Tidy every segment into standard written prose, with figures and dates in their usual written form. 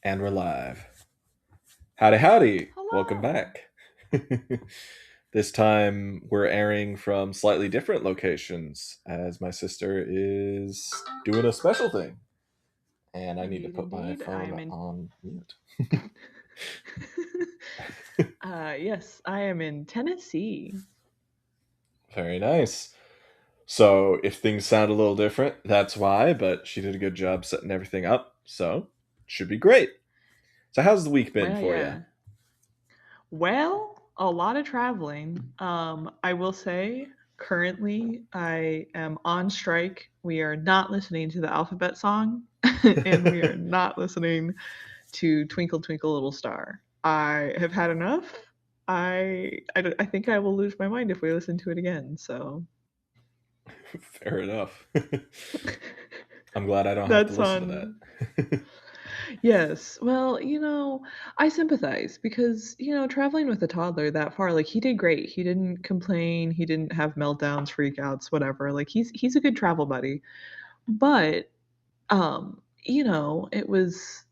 And we're live. Howdy, howdy. Welcome Hello. back. This time we're airing from slightly different locations as my sister is doing a special thing. And I need to Indeed, put my indeed. I phone am in. on mute. Yes, I am in Tennessee. Very nice. So if things sound a little different, that's why, but she did a good job setting everything up. So should be great. So how's the week been Well, for you? yeah. Well, a lot of traveling. I will say, currently, I am on strike. We are not listening to the alphabet song, and we are not listening to Twinkle Twinkle Little Star. I have had enough. I think I will lose my mind if we listen to it again. So Fair enough. I'm glad I don't have to that's listen to on. that. Yes. Well, I sympathize because, traveling with a toddler that far, like he did great. He didn't complain, he didn't have meltdowns, freakouts, whatever. Like he's a good travel buddy. But it was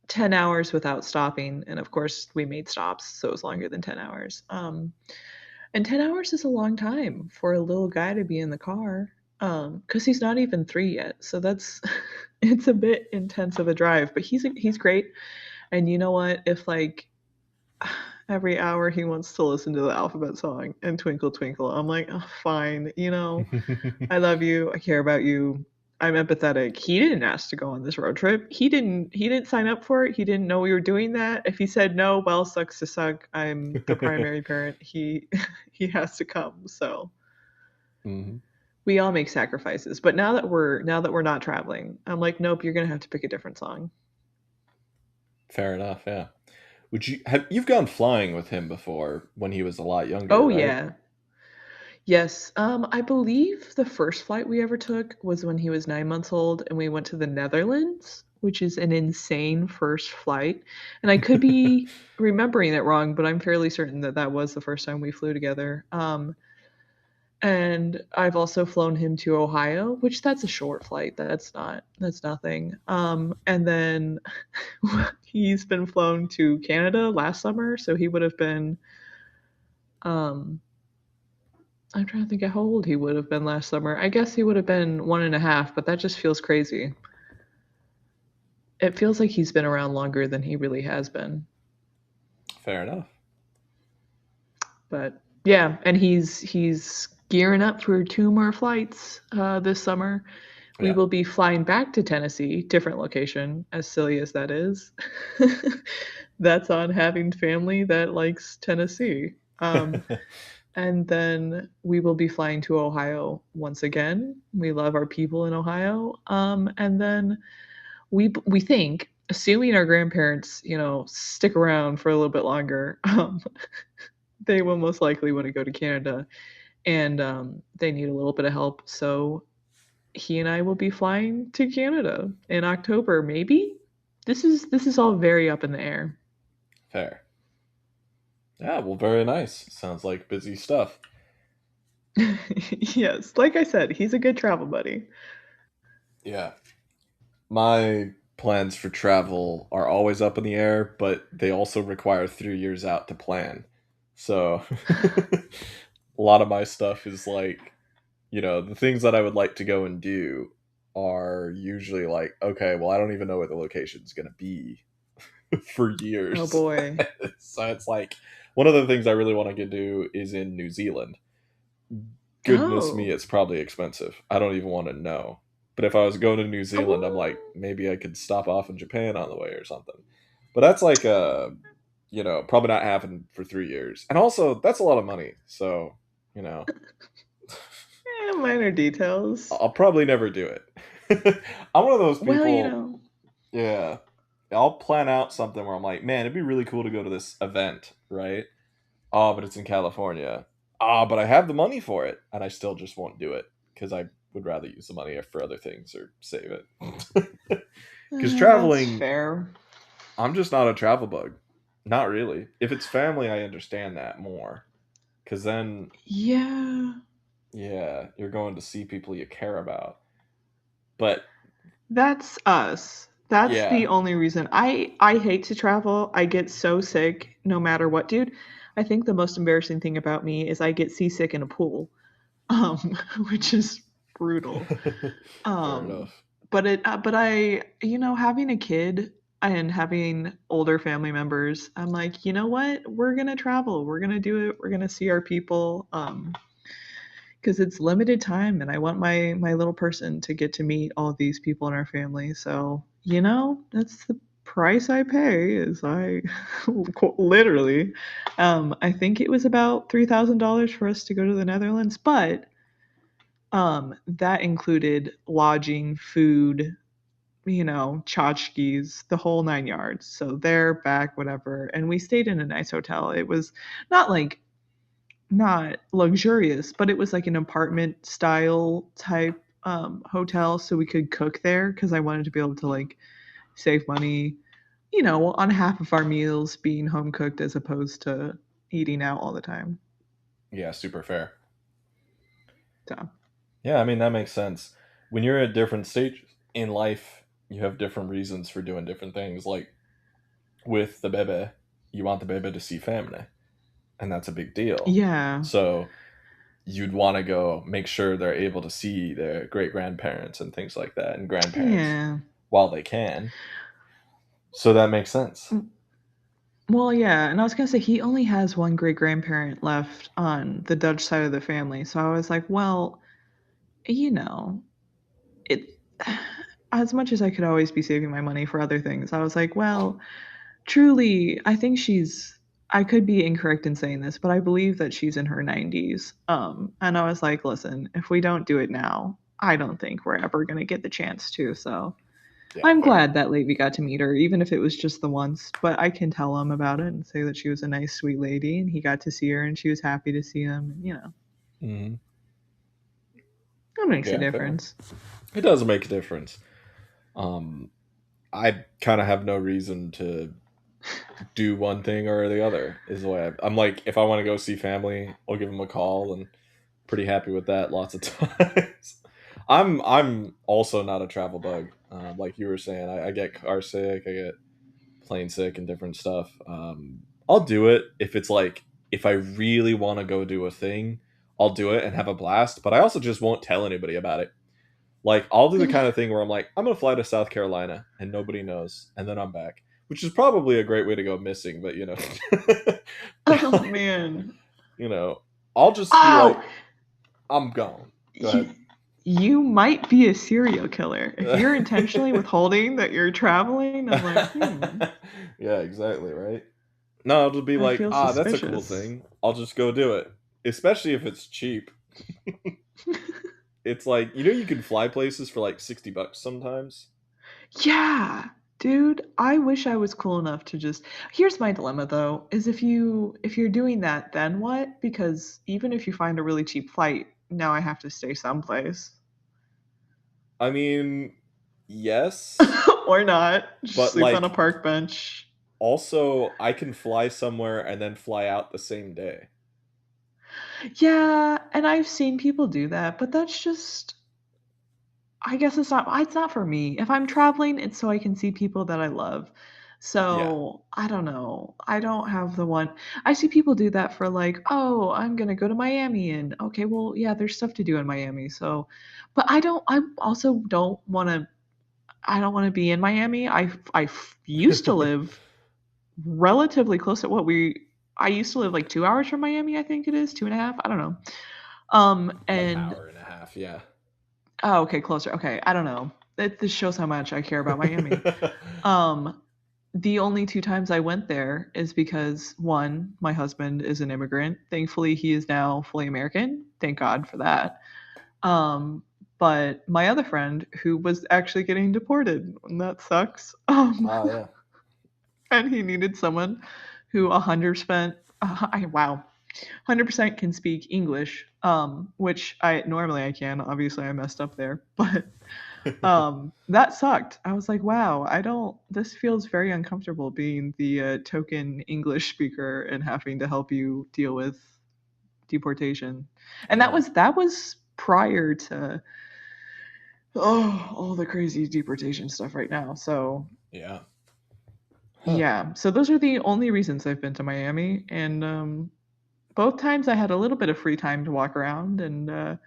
10 hours without stopping, and of course we made stops, so it was longer than 10 hours. And 10 hours is a long time for a little guy to be in the car. Cuz he's not even 3 yet. So that's it's a bit intense of a drive, but he's great. And you know what? If like every hour he wants to listen to the alphabet song and Twinkle Twinkle, I'm like, oh, fine. I love you. I care about you. I'm empathetic. He didn't ask to go on this road trip. He didn't sign up for it. He didn't know we were doing that. If he said no, well, sucks to suck. I'm the primary parent. He he has to come. So Mhm. we all make sacrifices. But now that we're not traveling, I'm like, nope, you're gonna have to pick a different song. Fair enough, yeah. Would you've gone flying with him before when he was a lot younger, Oh right? yeah. Yes, I believe the first flight we ever took was when he was 9 months old, and we went to the Netherlands, which is an insane first flight, and I could be remembering it wrong, but I'm fairly certain that that was the first time we flew together. And I've also flown him to Ohio, which that's a short flight. That's nothing. And then he's been flown to Canada last summer, so he would have been, um I'm trying to think of how old he would have been last summer. I guess he would have been 1.5, but that just feels crazy. It feels like he's been around longer than he really has been. Fair enough. But yeah, and he's gearing up for 2 more flights this summer. We Yeah. will be flying back to Tennessee, different location, as silly as that is. That's on having family that likes Tennessee. And then we will be flying to Ohio once again. We love our people in Ohio. And then we think, assuming our grandparents, stick around for a little bit longer, they will most likely want to go to Canada, and they need a little bit of help. So he and I will be flying to Canada in October, maybe. This is all very up in the air. Fair. Yeah, well, very nice. Sounds like busy stuff. Yes, like I said, he's a good travel buddy. Yeah. My plans for travel are always up in the air, but they also require 3 years out to plan. So a lot of my stuff is like, the things that I would like to go and do are usually like, okay, well, I don't even know where the location's going to be for Oh years. boy. So it's like one of the things I really want to do is in New Zealand. Goodness me, Oh. it's probably expensive. I don't even want to know. But if I was going to New Zealand, I'm like, Oh. maybe I could stop off in Japan on the way or something. But that's like probably not happening for 3 years. And also that's a lot of money. So, you know, Minor details. I'll probably never do it. I'm one of those Well, people, yeah. I'll plan out something where I'm like, man, it'd be really cool to go to this event, right? Oh, but it's in California. Ah, but I have the money for it, and I still just won't do it because I would rather use the money for other things or save it. Because that's traveling, fair. I'm just not a travel bug. Not really. If it's family, I understand that more. Because then, Yeah, yeah, you're going to see people you care about. But that's us. That's the Yeah. only reason. I hate to travel. I get so sick no matter what, dude. I think the most embarrassing thing about me is I get seasick in a pool, um, which is brutal. Fair Um, enough. but having a kid and having older family members, I'm like, you know what? We're gonna travel. We're gonna do it. We're gonna see our people. Because it's limited time, and I want my little person to get to meet all of these people in our family. So that's the price I pay. Is I literally, I think it was about $3,000 for us to go to the Netherlands, but that included lodging, food, tchotchkes, the whole 9 yards. So there, back, whatever. And we stayed in a nice hotel. It was not like not luxurious, but it was like an apartment style type hotel. So we could cook there because I wanted to be able to like save money, on half of our meals being home cooked as opposed to eating out all the time. Yeah, super fair. So, Yeah, I mean that makes sense. When you're at different stages in life, you have different reasons for doing different things. Like with the bebe, you want the bebe to see family, and that's a big deal. yeah. So you'd want to go make sure they're able to see their great grandparents and things like that, and grandparents Yeah. while they can. So that makes sense. Well, yeah, and I was gonna say he only has one great grandparent left on the Dutch side of the family. So I was like, well, you know, it as much as I could always be saving my money for other things, I was like, well, truly, I think I could be incorrect in saying this, but I believe that she's in her 90s. And I was like, listen, if we don't do it now, I don't think we're ever going to get the chance to. So Yeah, I'm fair. glad that Levi got to meet her, even if it was just the once. But I can tell him about it and say that she was a nice, sweet lady, and he got to see her, and she was happy to see him. And, Hmm. that makes a Yeah, fair. difference. It does make a difference. Um, I kind of have no reason to do one thing or the other. Is the way I'm like, if I want to go see family, I'll give them a call, and pretty happy with that lots of times. I'm also not a travel bug. Like you were saying, I get car sick, I get plane sick, and different stuff. I'll do it if it's like if I really want to go do a thing, I'll do it and have a blast. But I also just won't tell anybody about it. Like I'll do the kind of thing where I'm like, I'm gonna fly to South Carolina and nobody knows, and then I'm back, which is probably a great way to go missing. But Oh, man. you know, I'll just be Oh, like, I'm gone. Go ahead. you, you might be a serial killer. If you're intentionally withholding that you're traveling, I'm like, Yeah, exactly, right? No, I'll just be I like, feel that's a cool suspicious. thing. I'll just go do it. Especially if it's cheap. It's like, you can fly places for like $60 sometimes. Yeah, dude, I wish I was cool enough to just Here's my dilemma though, is if you're doing that, then what? Because even if you find a really cheap flight, now I have to stay someplace. I mean, yes, Or not. Just but sleep on a like park bench. also I can fly somewhere and then fly out the same day. Yeah, and I've seen people do that, but that's just I guess it's not for me. If I'm traveling, it's so I can see people that I love. Yeah. So, I don't know. I don't have the one I see people do that for like, "Oh, I'm gonna go to Miami," and okay, well, yeah, there's stuff to do in Miami, so but I also don't wanna be in Miami. Used to live relatively close to what we I used to live like 2 hours from Miami, I think it is, 2.5, I don't know. Like an And hour and a half, yeah. Oh, okay, closer. Okay, I don't know. This shows how much I care about Miami. Um, the only 2 times I went there is because, 1, my husband is an immigrant. Thankfully, he is now fully American. Thank God for that. Um, but my other friend who was actually getting deported, and that sucks. Ah, yeah. And he needed someone who 100% wow, 100% can speak English, which I normally I can. Obviously, I messed up there, but that sucked. I was like, wow, I don't. This feels very uncomfortable being the token English speaker and having to help you deal with deportation. And that Yeah. was that was prior to all the crazy deportation stuff right now. So Yeah. Huh. yeah, so those are the only reasons I've been to Miami, and both times I had a little bit of free time to walk around, and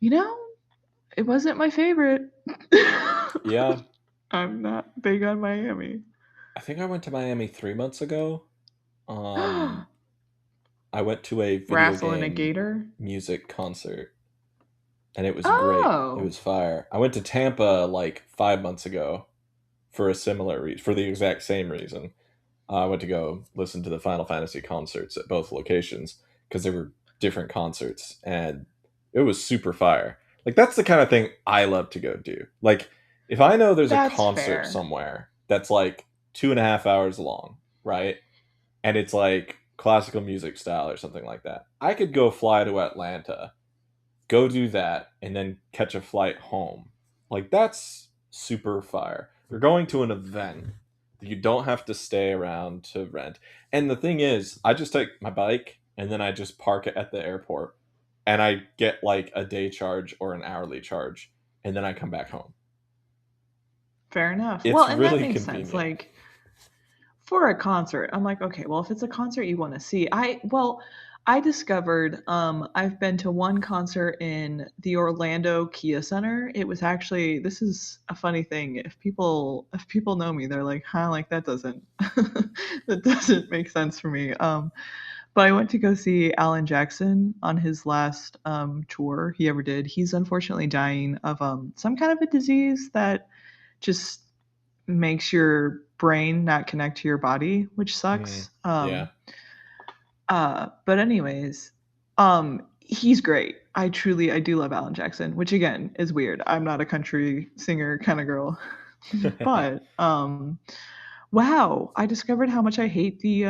you know, it wasn't my favorite. Yeah. I'm not big on Miami. I think I went to Miami 3 months ago. Um, I went to a video Wrestling a game gator. music concert, and it was great. It Oh, was fire. I went to Tampa like 5 months ago for a similar reason, for the exact same reason. I went to go listen to the Final Fantasy concerts at both locations because they were different concerts, and it was super fire. Like that's the kind of thing I love to go do. Like if I know there's a that's concert fair. somewhere that's like 2.5 hours long, right? And it's like classical music style or something like that. I could go fly to Atlanta, go do that, and then catch a flight home. Like that's super fire. You're going to an event that you don't have to stay around to rent. And the thing is, I just take my bike and then I just park it at the airport and I get like a day charge or an hourly charge and then I come back home. Fair enough. Well, It's and that really makes sense. convenient. Like for a concert, I'm like, okay, well, if it's a concert you want to see, I discovered I've been to one concert in the Orlando Kia Center. It was actually this is a funny thing. If people know me, they're like, huh, like that doesn't that doesn't make sense for me. But I went to go see Alan Jackson on his last tour he ever did. He's unfortunately dying of some kind of a disease that just makes your brain not connect to your body, which Mm, sucks. yeah. But anyways, he's great. I do love Alan Jackson, which again is weird. I'm not a country singer kind of girl. But wow, I discovered how much I hate the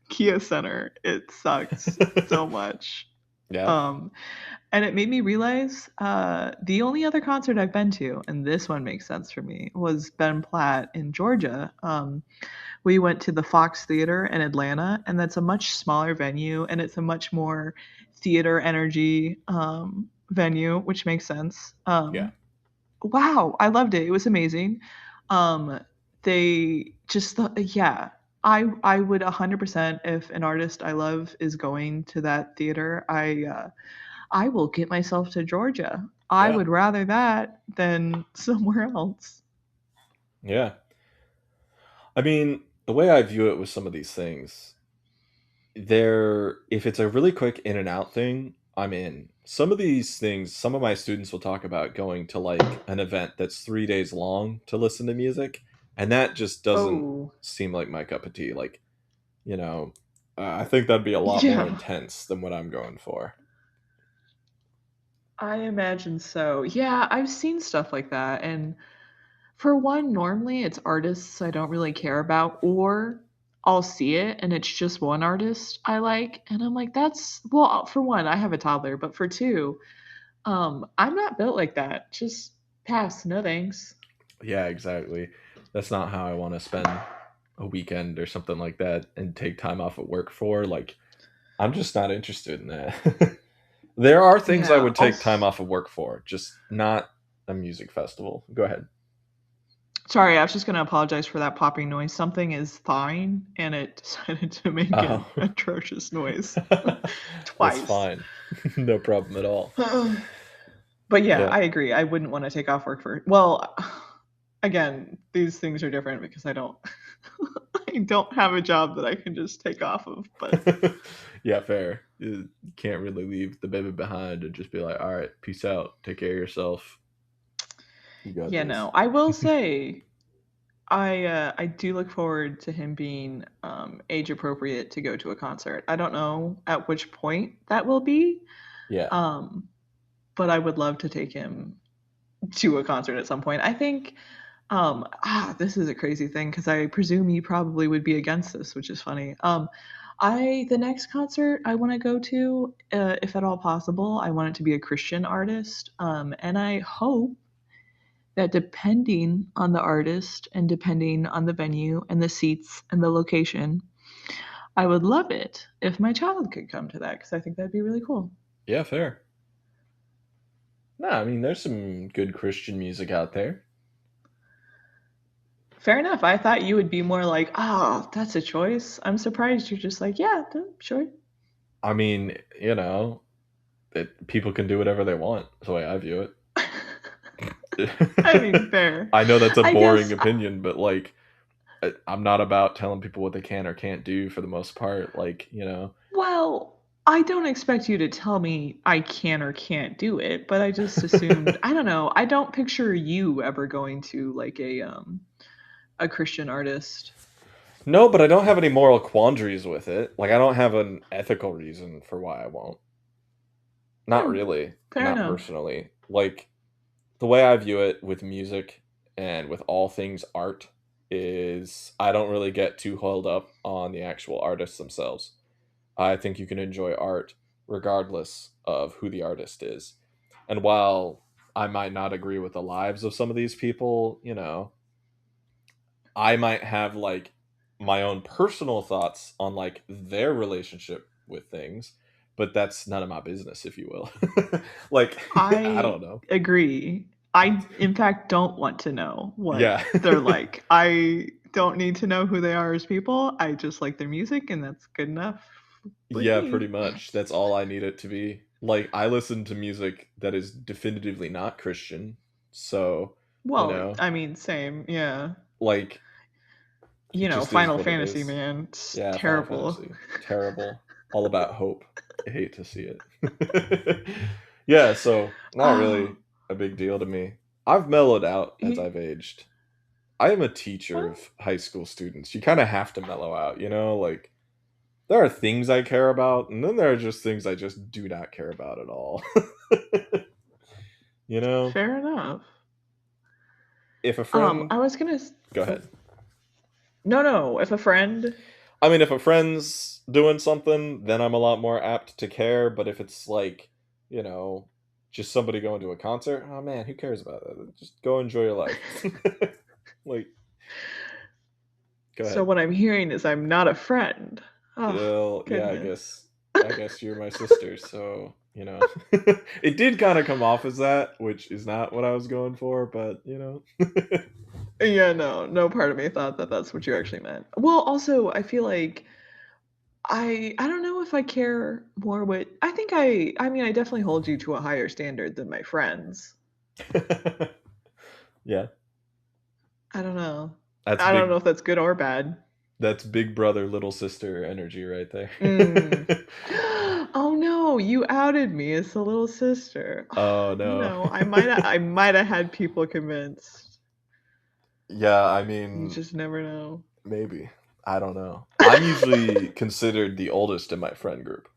Kia Center. It sucks so much. Yeah. Um, and it made me realize the only other concert I've been to, and this one makes sense for me, was Ben Platt in Georgia. We went to the Fox Theater in Atlanta, and that's a much smaller venue, and it's a much more theater energy venue, which makes sense. Yeah. Wow, I loved it. It was amazing. Um, they just yeah. I would 100% if an artist I love is going to that theater. I will get myself to Georgia. I Yeah. would rather that than somewhere else. Yeah. I mean, the way I view it with some of these things, there if it's a really quick in and out thing, I'm in. Some of these things, some of my students will talk about going to like an event that's 3 days long to listen to music, and that just doesn't Oh, seem like my cup of tea. Like, you know, I think that'd be a lot more yeah. intense than what I'm going for. I imagine so. Yeah, I've seen stuff like that. And for one, normally it's artists I don't really care about, or I'll see it and it's just one artist I like. And I'm like, that's, well, for one, I have a toddler, but for two, I'm not built like that. Just pass, no thanks. Yeah, exactly. That's not how I want to spend a weekend or something like that and take time off of work for. Like, I'm just not interested in that. There are things I Yeah, would take time off of work for, just not a music festival. Go ahead. sorry, I was just going to apologize for that popping noise. Something is thawing and it decided to make Oh, an atrocious noise that's twice. fine. No problem at all. But yeah, Yeah. I agree. I wouldn't want to take off work for well, again, these things are different because I don't I don't have a job that I can just take off of, but Yeah, fair. You can't really leave the baby behind and just be like, all right, peace out. Take care of yourself. You got yeah, this. no. I will say I do look forward to him being age appropriate to go to a concert. I don't know at which point that will be. Yeah. Um but I would love to take him to a concert at some point. I think this is a crazy thing because I presume you probably would be against this, which is funny. The next concert I want to go to, if at all possible, I want it to be a Christian artist, and I hope that depending on the artist and depending on the venue and the seats and the location, I would love it if my child could come to that because I think that'd be really cool. Yeah, fair. No, I mean there's some good Christian music out there. Fair enough. I thought you would be more like, "Ah, that's a choice." I'm surprised you're just like, "Yeah, sure." I mean, people can do whatever they want. That's the way I view I mean, it. fair. I know that's a I boring guess, opinion, but like I'm not about telling people what they can or can't do for the most part. well, I don't expect you to tell me I can or can't do it, but I just assumed, I don't know, I don't picture you ever going to like a Christian artist. No, but I don't have any moral quandaries with it. Like I don't have an ethical reason for why I won't. Not Hmm, really. fair Not enough. personally. Like the way I view it with music and with all things art is I don't really get too held up on the actual artists themselves. I think you can enjoy art regardless of who the artist is. And while I might not agree with the lives of some of these people, I might have like my own personal thoughts on like their relationship with things, but that's none of my business, if you will. Like, I I don't know. agree. I, in fact, don't want to know what Yeah. they're like. I don't need to know who they are as people. I just like their music, and that's good enough with Yeah, me. pretty much. That's all I need it to be. Like, I listen to music that is definitively not Christian. So, you Well, know, I mean, same, yeah. like, You it know, just is Final what it Fantasy, is. man, it's Yeah, Final terrible. Fantasy. Terrible. All about hope. I hate to see it. Yeah, so not Oh, really a big deal to me. I've mellowed out as you, I've aged. I am a teacher well, of high school students. You kind of have to mellow out, Like, there are things I care about, and then there are just things I just do not care about at all. you know? fair enough. If a friend. I was gonna. Go ahead. No, no. If a friend, I mean, if a friend's doing something, then I'm a lot more apt to care. But if it's like, you know, just somebody going to a concert, oh man, who cares about that? Just go enjoy your life. Like, go so ahead. what I'm hearing is I'm not a friend. Oh, Well, yeah, I goodness. guess. I guess you're my sister, so it did kind of come off as that, which is not what I was going for, but Yeah, no, no part of me thought that that's what you actually meant. Well, also, I feel like I don't know if I care more what I think I mean, I definitely hold you to a higher standard than my friends. yeah, I don't know. that's I don't know big. if that's good or bad. That's big brother, little sister energy right there. Mm. Oh no, you outed me as the little sister. Oh You no. know, I might have had people convinced. Yeah, I You mean, just never know. maybe. I don't know. I'm usually considered the oldest in my friend group,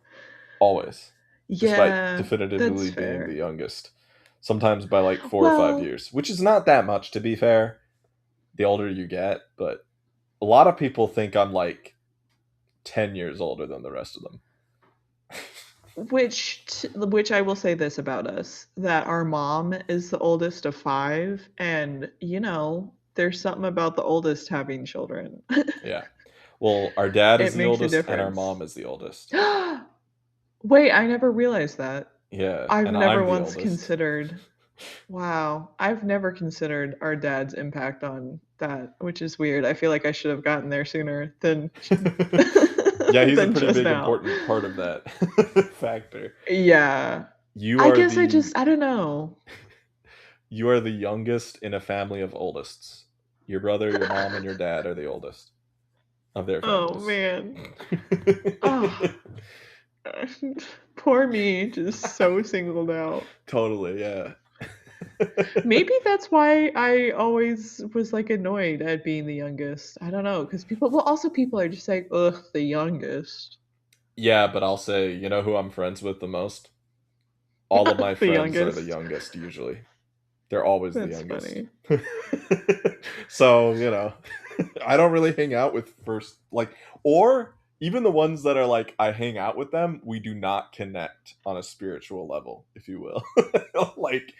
always, despite Yeah, that's definitively being the fair. youngest. Sometimes by like 4 or 5 Well, years, which is not that much to be fair. The older you get, but a lot of people think I'm like 10 years older than the rest of them. which I will say this about us, that our mom is the oldest of 5, and, there's something about the oldest having children. Yeah. Well, our dad is It the makes a oldest and our difference. mom is the oldest. Wait, I never realized that. Yeah, I've and never I'm the once oldest. considered Wow, I've never considered our dad's impact on that, which is weird. I feel like I should have gotten there sooner than Yeah, he's a than pretty just big now. important part of that factor. Yeah. You I are guess the I don't know. you are the youngest in a family of oldests. Your brother, your mom, and your dad are the oldest of their Oh, families. man. Oh, poor me, just so singled out. Totally, yeah. Maybe that's why I always was, like, annoyed at being the youngest. I don't know, because people are just like, "Ugh, the youngest." Yeah, but I'll say, you know who I'm friends with the most? All of my The friends are the youngest. youngest usually. They're always the That's youngest. funny. So, I don't really hang out with first like or even the ones that are like I hang out with them, we do not connect on a spiritual level, if you will. Like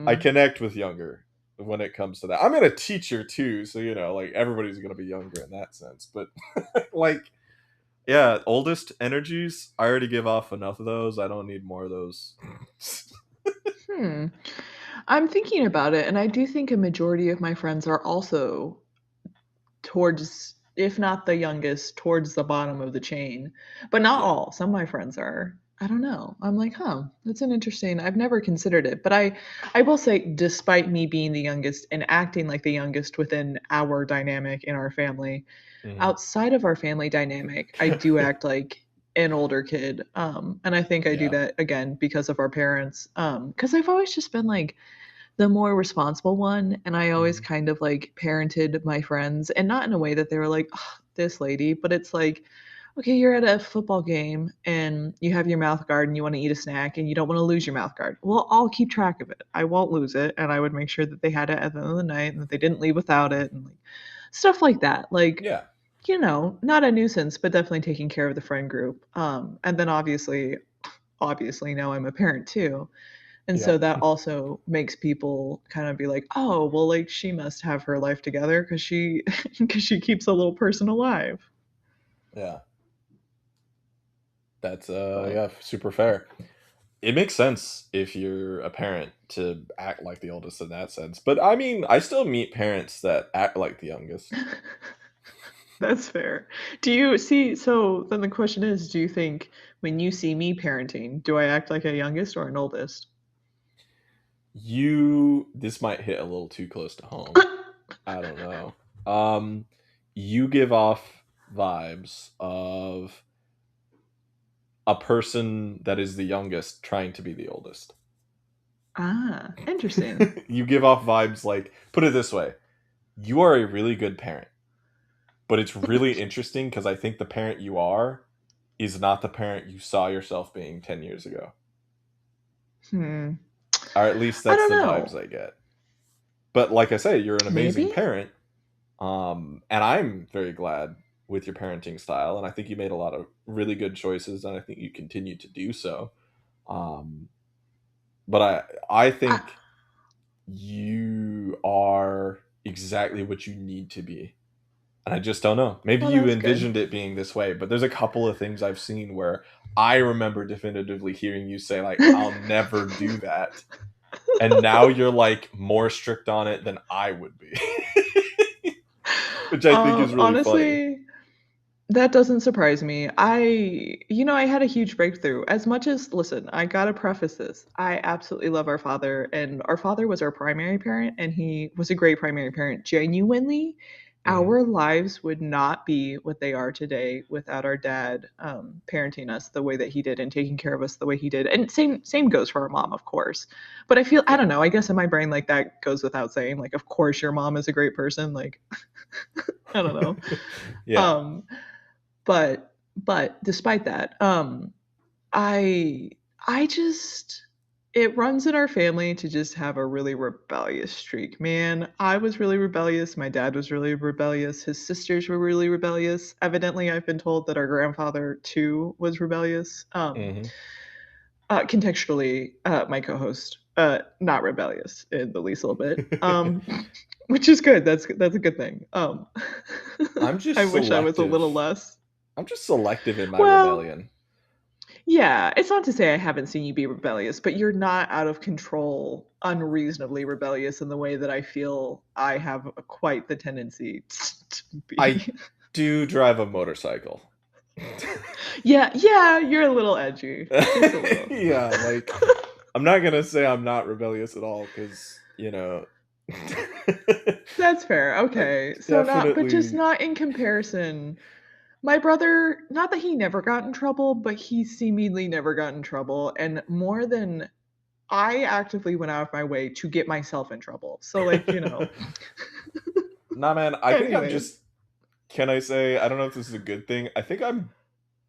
I Hmm. connect with younger when it comes to that. I'm a teacher too, so like everybody's going to be younger in that sense. But like yeah, oldest energies, I already give off enough of those. I don't need more of those. Hmm. I'm thinking about it, and I do think a majority of my friends are also towards, if not the youngest, towards the bottom of the chain. But not Yeah. all. Some of my friends are. I don't know. I'm like, huh, that's an interesting. I've never considered it, but I will say, despite me being the youngest and acting like the youngest within our dynamic in our family, Hmm. outside of our family dynamic, I do act like an older kid. And I think I do Yeah. that again because of our parents. Because I've always just been like the more responsible one, and I always Hmm. kind of like parented my friends, and not in a way that they were like, "Ugh, this lady," but it's like, okay, you're at a football game and you have your mouth guard and you want to eat a snack and you don't want to lose your mouth guard. Well, I'll keep track of it. I won't lose it, and I would make sure that they had it at the end of the night and that they didn't leave without it and like stuff like that. Like, Yeah. not a nuisance, but definitely taking care of the friend group. And then obviously now I'm a parent too. And Yeah. so that also makes people kind of be like, "Oh, well, like she must have her life together because she because she keeps a little person alive." Yeah. That's But yeah, super fair. It makes sense if you're a parent to act like the oldest in that sense. But I mean, I still meet parents that act like the youngest. that's fair. Do you see? So then the question is, do you think when you see me parenting, do I act like a youngest or an oldest? This might hit a little too close to home. I don't know. Um you give off vibes of a person that is the youngest trying to be the oldest. Ah, interesting. You give off vibes like, put it this way, you are a really good parent. But it's really interesting because I think the parent you are is not the parent you saw yourself being 10 years ago. Hmm. Or at least I that's don't the vibes know. I get. But like I say, you're an amazing Maybe. parent. And I'm very glad with your parenting style. And I think you made a lot of really good choices. And I think you continue to do so. Um, but I I, think you are exactly what you need to be. And I just don't know. Maybe well, you that's good. envisioned it being this way, but there's a couple of things I've seen where I remember definitively hearing you say like, "I'll never do that," and now you're like more strict on it than I would be, which I think is really funny. Honestly, that doesn't surprise me. I had a huge breakthrough. As much as, listen, I gotta preface this. I absolutely love our father, and our father was our primary parent, and he was a great primary parent. Genuinely, Hmm. our lives would not be what they are today without our dad parenting us the way that he did and taking care of us the way he did. And same goes for our mom, of course. But I Yeah. don't know. I guess in my brain, like that goes without saying. Like, of course, your mom is a great person. Like, I don't know. Yeah. Um, but despite that, I I just it runs in our family to just have a really rebellious streak. Man, I was really rebellious. My dad was really rebellious. His sisters were really rebellious. Evidently, I've been told that our grandfather too was rebellious. Hmm. Contextually, my co-host, not rebellious in the least little bit. Which is good. That's a good thing. I'm I just wish I was a selective. little less. I'm just selective in my Well, rebellion. yeah, it's not to say I haven't seen you be rebellious, but you're not out of control, unreasonably rebellious in the way that I feel I have quite the tendency to I be. do drive a motorcycle. Yeah, yeah, you're a little edgy, just a little. Yeah, like I'm not gonna say I'm not rebellious at all because That's fair. I Okay. So not but just definitely. not in comparison. My brother, not that he never got in trouble, but he seemingly never got in trouble and more than I actively went out of my way to get myself in trouble. So like. Nah, man. I think I'm Anyways, just. Can I say? I don't know if this is a good thing. I think I'm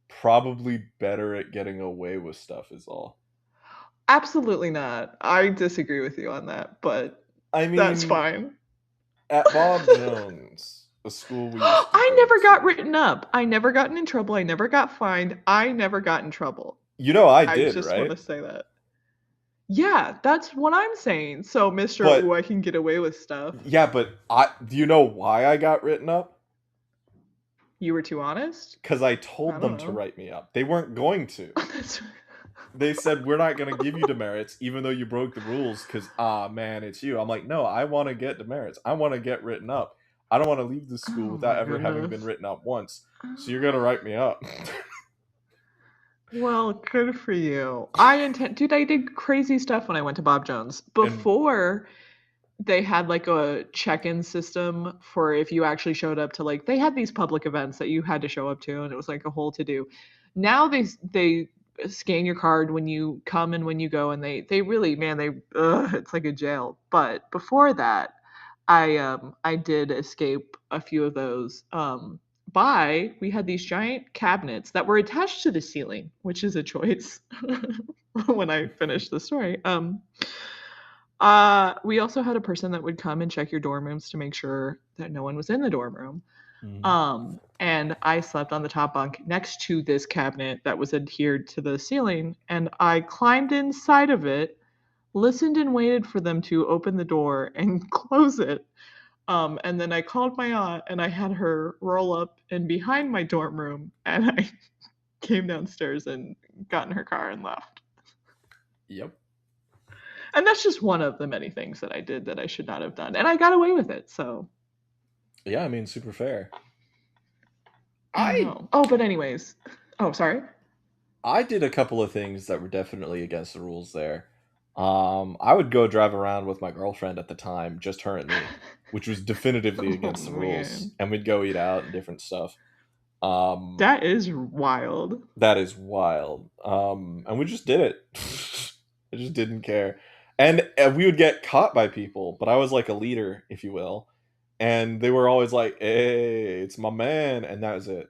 probably better at getting away with stuff. Is all. absolutely not. I disagree with you on that, but I that's mean, fine. at Bob Jones, a school we used to I go never got to. written up. I never got in trouble. I never got fined. I never got in trouble. I I did, just want right? to say that. Yeah, that's what I'm saying. So, Mr. Ooh, But I can get away with stuff. yeah, but I. Do you know why I got written up? You were too honest? Because I I told don't them to know. write me up. They weren't going to. That's they said we're not gonna give you demerits even though you broke the rules because man, it's you. I'm like, no, I want to get demerits. I want to get written up. I don't want to leave this school Oh without my ever having goodness. been written up once. So you're gonna write me up. Well, good for you. I intend, dude, I did crazy stuff when I went to Bob Jones. And Before they had like a check-in system for if you actually showed up to like they had these public events that you had to show up to and it was like a whole to do. Now they scan your card when you come and when you go and they really man they it's like a jail. But before that, I did escape a few of those by we had these giant cabinets that were attached to the ceiling, which is a choice when I finished the story. We also had a person that would come and check your dorm rooms to make sure that no one was in the dorm room. Mhm. And I slept on the top bunk next to this cabinet that was adhered to the ceiling, and I climbed inside of it, listened and waited for them to open the door and close it. And then I called my aunt and I had her roll up in behind my dorm room, and I came downstairs and got in her car and left. yep. And that's just one of the many things that I did that I should not have done. And I got away with it. So Yeah, I mean, super fair. I don't I know. Oh, but anyways. Oh, sorry. I did a couple of things that were definitely against the rules there. I would go drive around with my girlfriend at the time, just her and me, which was definitively Oh against the rules, man. and we'd go eat out and different stuff. Um, That is wild. that is wild. And we just did it. I just didn't care, and we would get caught by people, but I was like a leader, if you will, and they were always like, "Hey, it's my man," and that was it.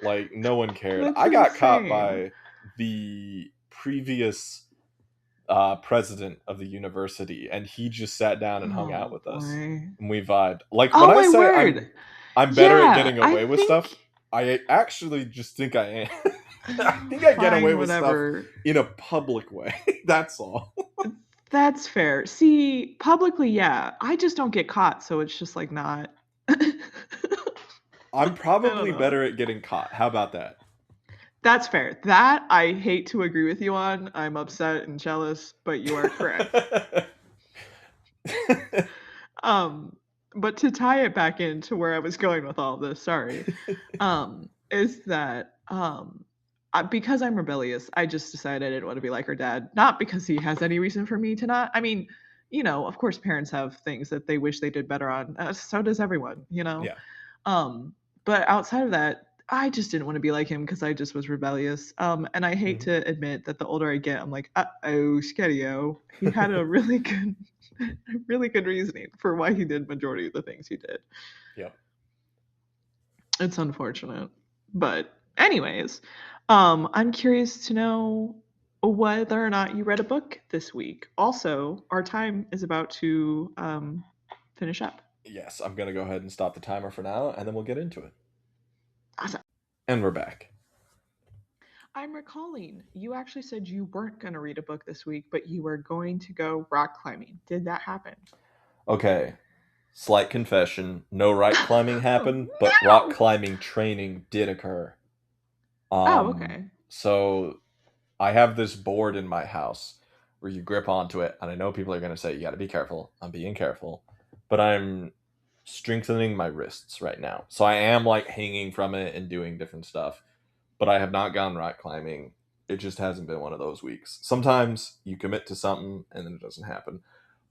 Like no one cared. That's I got caught insane. by the previous president of the university, and he just sat down and hung out Oh with us, boy. and we vibed. Like when Oh I my say word. I'm better at Yeah, getting I away with stuff, think I actually just think I am. I think I get away fine, with stuff whatever. in a public way. That's all. That's fair. See, publicly, yeah. I just don't get caught, so it's just like not I I'm don't probably know. better at getting caught. How about that? That's fair. That I hate to agree with you on. I'm upset and jealous, but you are correct. Um, but to tie it back into where I was going with all this, sorry, is that because I'm rebellious, I just decided I didn't want to be like her dad. Not because he has any reason for me to not. I mean, of course, parents have things that they wish they did better on. So does everyone, Yeah. Um, but outside of that, I just didn't want to be like him because I just was rebellious. And I hate Mhm. to admit that the older I get, I'm like, oh, Skedio. He had a really good, really good reasoning for why he did majority of the things he did. Yep. It's unfortunate, but anyways, I'm curious to know whether or not you read a book this week. Also, our time is about to finish up. Yes, I'm gonna go ahead and stop the timer for now, and then we'll get into it. Awesome. And we're back. I'm recalling you actually said you weren't going to read a book this week, but you were going to go rock climbing. Did that happen? Okay, slight confession: no rock climbing happened, but rock No. climbing training did occur. Oh, Um, okay. so I have this board in my house where you grip onto it, and I know people are gonna say you got to be careful. I'm being careful, but I'm strengthening my wrists right now, so I am like hanging from it and doing different stuff. But I have not gone rock climbing. It just hasn't been one of those weeks. Sometimes you commit to something and then it doesn't happen.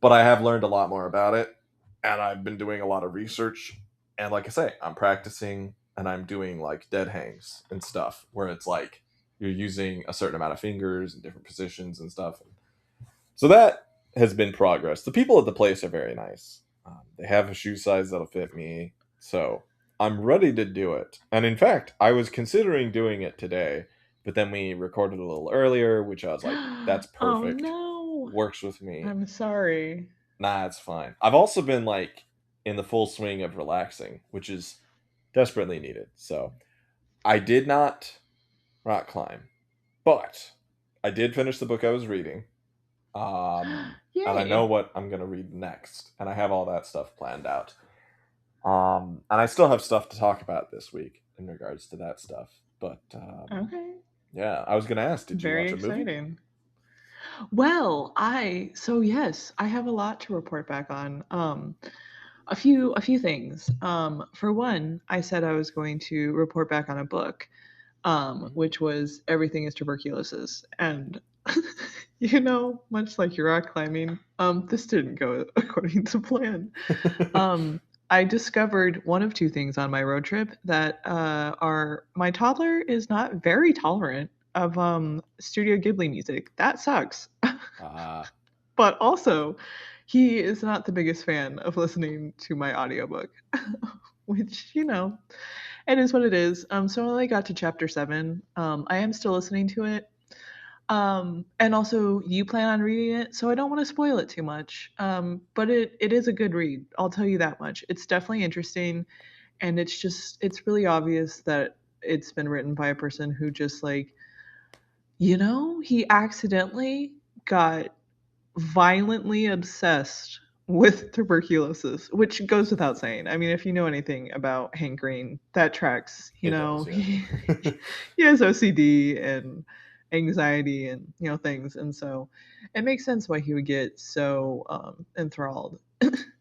But I have learned a lot more about it, and I've been doing a lot of research. And like I say, I'm practicing and I'm doing like dead hangs and stuff where it's like you're using a certain amount of fingers in different positions and stuff. So that has been progress. The people at the place are very nice. They have a shoe size that'll fit me. So I'm ready to do it. And in fact, I was considering doing it today, but then we recorded a little earlier, which I was like, that's Oh perfect. no. Works with me. I'm sorry. Nah, it's fine. I've also been like in the full swing of relaxing, which is desperately needed. So I did not rock climb, but I did finish the book I was reading. And I know Yay. what I'm gonna read next, and I have all that stuff planned out. And I still have stuff to talk about this week in regards to that stuff. But Okay. Yeah, I was gonna ask, did you Very watch a movie? exciting. Well, yes, I have a lot to report back on. A few things. For one, I said I was going to report back on a book, which was Everything is Tuberculosis. And much like your rock climbing, this didn't go according to plan. Um, I discovered one of two things on my road trip that are my toddler is not very tolerant of Studio Ghibli music. That sucks. Ah, But also, he is not the biggest fan of listening to my audiobook, which, it is what it is. So I only got to chapter 7. I am still listening to it. And also, you plan on reading it, so I don't want to spoil it too much. But it is a good read. I'll tell you that much. It's definitely interesting, and it's really obvious that it's been written by a person who just like, he accidentally got violently obsessed with tuberculosis, which goes without saying. I mean, if you know anything about Hank Green, that tracks. it does, yeah. He has OCD and anxiety and things, and so it makes sense why he would get so enthralled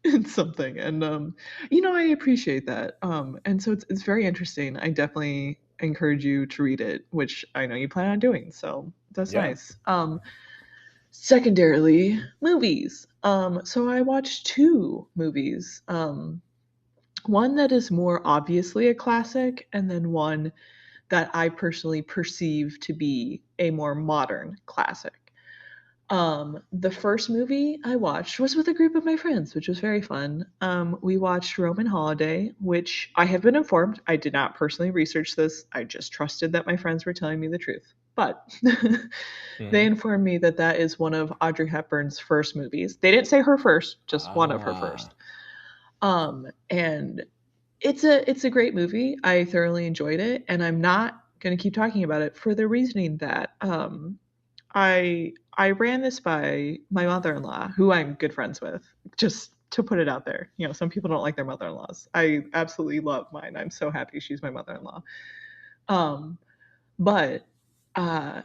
in something. And I appreciate that. And so it's very interesting. I definitely encourage you to read it, which I know you plan on doing. So that's Yeah. nice. Secondarily, movies. So I watched 2 movies. One that is more obviously a classic, and then one that I personally perceive to be a more modern classic. The first movie I watched was with a group of my friends, which was very fun. We watched Roman Holiday, which I have been informed. I did not personally research this. I just trusted that my friends were telling me the truth. But they Hmm. informed me that that is one of Audrey Hepburn's first movies. They didn't say her first, just one of her Ah. first. And it's a great movie. I thoroughly enjoyed it, and I'm not going to keep talking about it for the reasoning that I ran this by my mother-in-law, who I'm good friends with, just to put it out there. Some people don't like their mother-in-laws. I absolutely love mine. I'm so happy she's my mother-in-law. Um, but uh,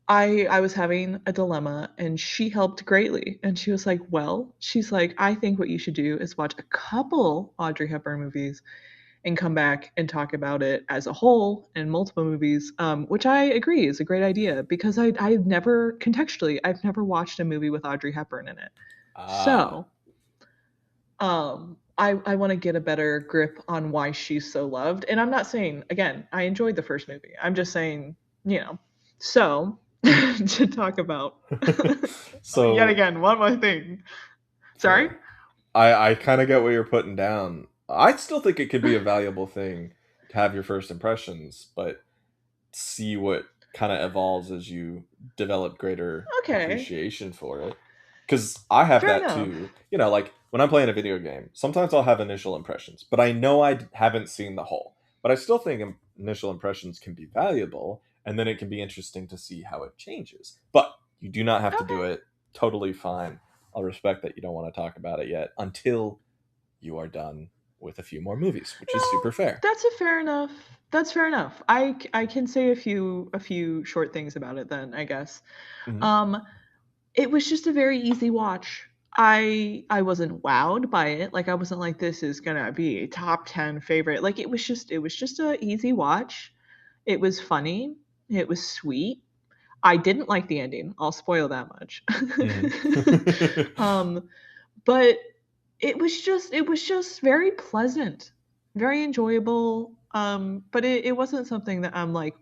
I was having a dilemma, and she helped greatly. And she was like, "Well," she's like, "I think what you should do is watch a couple Audrey Hepburn movies and come back and talk about it as a whole and multiple movies," which I agree is a great idea because I've never contextually I've never watched a movie with Audrey Hepburn in it. Ah. So I want to get a better grip on why she's so loved. And I'm not saying again I enjoyed the first movie. I'm just saying so to talk about yet So again one more thing. Sorry. fair. I kind of get what you're putting down. I still think it could be a valuable thing to have your first impressions, but see what kind of evolves as you develop greater Okay. appreciation for it. Because I have Fair that enough. too. Like when I'm playing a video game, sometimes I'll have initial impressions, but I know haven't seen the whole. But I still think initial impressions can be valuable, and then it can be interesting to see how it changes. But you do not have to do Okay. it. Totally fine. I'll respect that you don't want to talk about it yet until you are done with a few more movies, which is No, super fair. that's a fair enough. That's fair enough. I can say a few short things about it then, I guess. Mhm. Um, it was just a very easy watch. I wasn't wowed by it. Like I wasn't like this is gonna be a top 10 favorite. Like it was just a easy watch. It was funny. It was sweet. I didn't like the ending. I'll spoil that much. Mhm. um, but it was just very pleasant, very enjoyable. But it wasn't something that I'm like,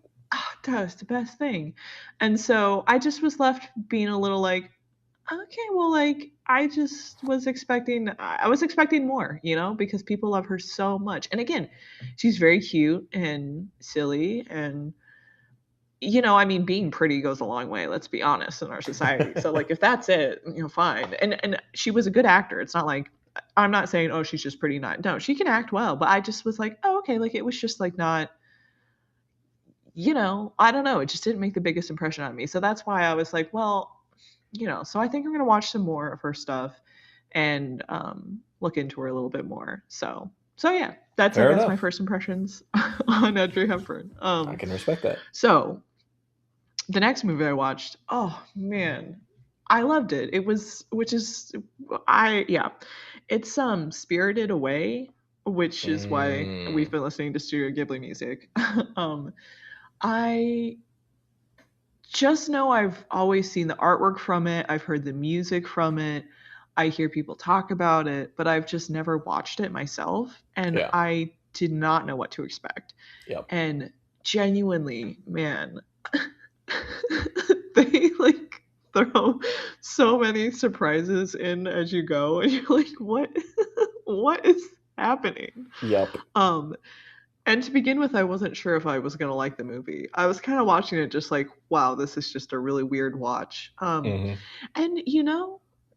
that was the best thing. And so I just was left being a little like, okay, well, like I was expecting more, because people love her so much. And again, she's very cute and silly and I mean, being pretty goes a long way, let's be honest, in our society. So, like, if that's it, fine. And she was a good actor. It's not like I'm not saying, oh, she's just pretty not. No, she can act well. But I just was like, oh, okay. Like, it was just like not, I don't know. It just didn't make the biggest impression on me. So that's why I was like, well, so I think I'm gonna watch some more of her stuff and look into her a little bit more. So yeah, that's I Fair guess my enough. first impressions on Audrey Hepburn. I can respect that. So the next movie I watched, oh man, I loved it. It was which is I yeah. It's Spirited Away, which is why we've Mm, been listening to Studio Ghibli music. um I just know I've always seen the artwork from it. I've heard the music from it. I hear people talk about it, but I've just never watched it myself and yeah. I did not know what to expect. Yep. And genuinely, man, they like throw so many surprises in as you go and you're like, what is happening? Yep. Um and to begin with, I wasn't sure if I was gonna like the movie. I was kind of watching it just like, wow, this is just a really weird watch. Hmm. And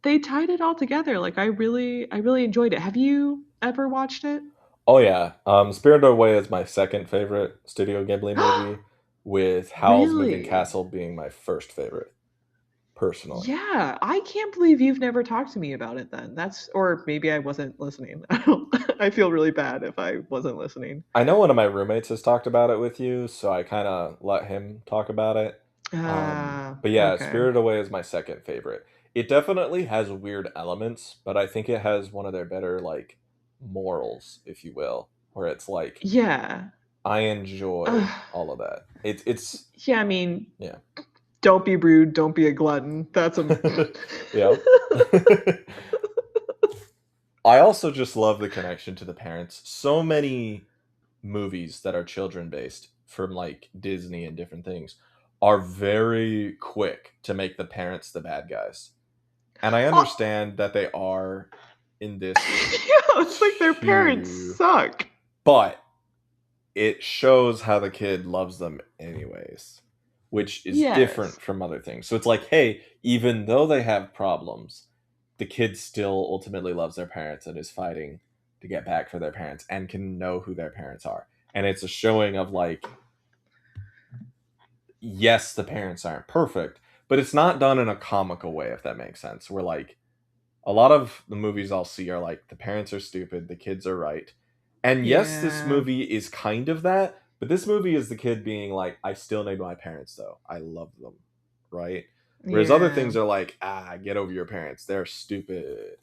they tied it all together. Like I really enjoyed it. Have you ever watched it? Oh yeah. Spirited Away is my second favorite Studio Ghibli movie, with Howl's Moving Really? Castle being my first favorite, personally. Yeah, I can't believe you've never talked to me about it then. That's or maybe I wasn't listening. I don't I feel really bad if I wasn't listening. I know one of my roommates has talked about it with you, so I kind of let him talk about it. But yeah, Okay. Spirited Away is my second favorite. It definitely has weird elements, but I think it has one of their better like morals, if you will, where it's like Yeah. I enjoy Ugh. all of that. It's Yeah, I mean, yeah. don't be rude, don't be a glutton. That's a Yep. I also just love the connection to the parents. So many movies that are children based from like Disney and different things are very quick to make the parents the bad guys. And I Oh, understand that they are in this yeah, it's like their parents too, suck. but it shows how the kid loves them anyways, which is Yes. different from other things. So it's like, hey, even though they have problems, the kid still ultimately loves their parents and is fighting to get back for their parents and can know who their parents are. And it's a showing of like, yes, the parents aren't perfect, but it's not done in a comical way, if that makes sense. Where like a lot of the movies I'll see are like the parents are stupid, the kids are right. And yes, this Yeah. movie is kind of that, but this movie is the kid being like, I still need my parents though. I love them. Right? Whereas other Yeah. things are like, get over your parents. They're stupid.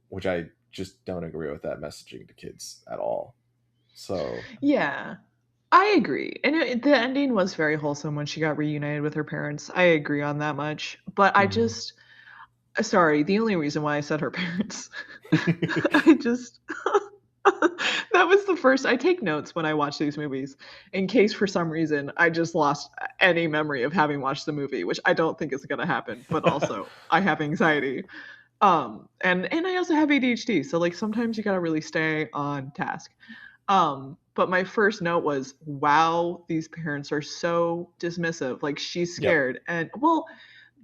Which I just don't agree with that messaging to kids at all. So, Yeah. I agree. And the ending was very wholesome when she got reunited with her parents. I agree on that much. But I mhm. just sorry, the only reason why I said her parents. I just that was the first I take notes when I watch these movies in case for some reason I just lost any memory of having watched the movie, which I don't think is going to happen, but also I have anxiety. And I also have ADHD, so like sometimes you got to really stay on task. But my first note was, wow, these parents are so dismissive. Like she's Yep. scared. And well,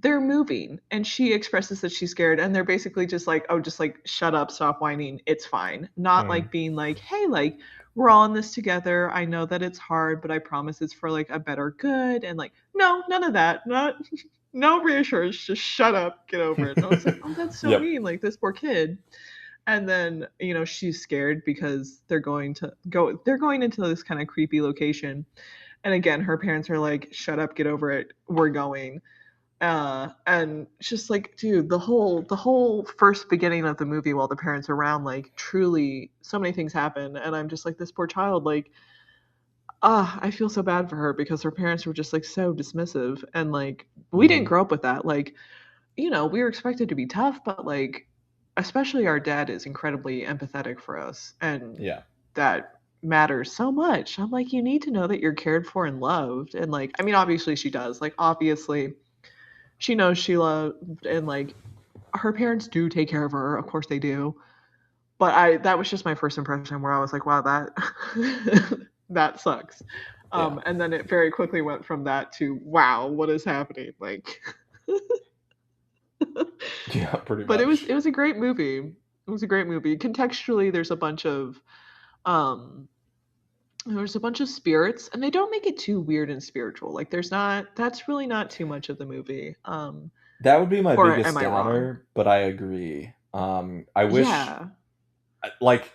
they're moving and she expresses that she's scared and they're basically just like, oh, just like shut up, stop whining, it's fine. Not Mhm. like being like, hey, like we're all in this together. I know that it's hard, but I promise it's for like a better good. And like, no, none of that. Not no reassurance. Just shut up, get over it. And I was like, oh, that's so Yep. mean. Like this poor kid. And then, she's scared because they're going into this kind of creepy location. And again, her parents are like, shut up, get over it, we're going. And it's just like, dude, the whole first beginning of the movie while the parents are around, like truly so many things happen. And I'm just like, this poor child, like, I feel so bad for her because her parents were just like so dismissive. And like we didn't Mhm. grow up with that. Like, we were expected to be tough, but like, especially our dad is incredibly empathetic for us, and Yeah. that matters so much. I'm like, you need to know that you're cared for and loved. And like, I mean, obviously she does. Like, obviously she knows she loved, and like, her parents do take care of her. Of course they do. But that was just my first impression where I was like, wow, that that sucks. Yeah. And then it very quickly went from that to, wow, what is happening? Like, Yeah, pretty but much. it was a great movie. It was a great movie. Contextually, um there's a bunch of spirits, and they don't make it too weird and spiritual. Like that's really not too much of the movie. That would be my Or am biggest I wrong? downer, but I agree. I wish Yeah. like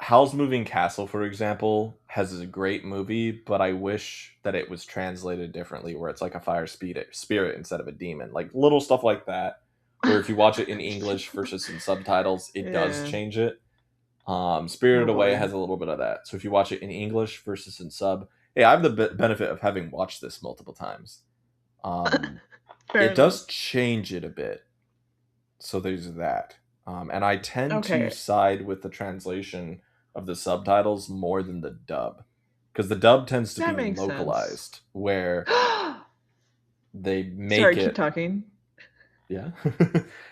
Howl's Moving Castle, for example, has a great movie, but I wish that it was translated differently, where it's like a spirit instead of a demon. Like little stuff like that, where if you watch it in English versus in subtitles, it does Yeah. change it. Oh Spirited Away boy. has a little bit of that. So if you watch it in English versus in sub, hey, I have the benefit of having watched this multiple times. Um, Fair it enough. does change it a bit, so there's that. And I tend to Okay, side with the translation of the subtitles more than the dub, because the dub tends to that be makes sense. localized, where they Sorry, make keep it, talking. yeah,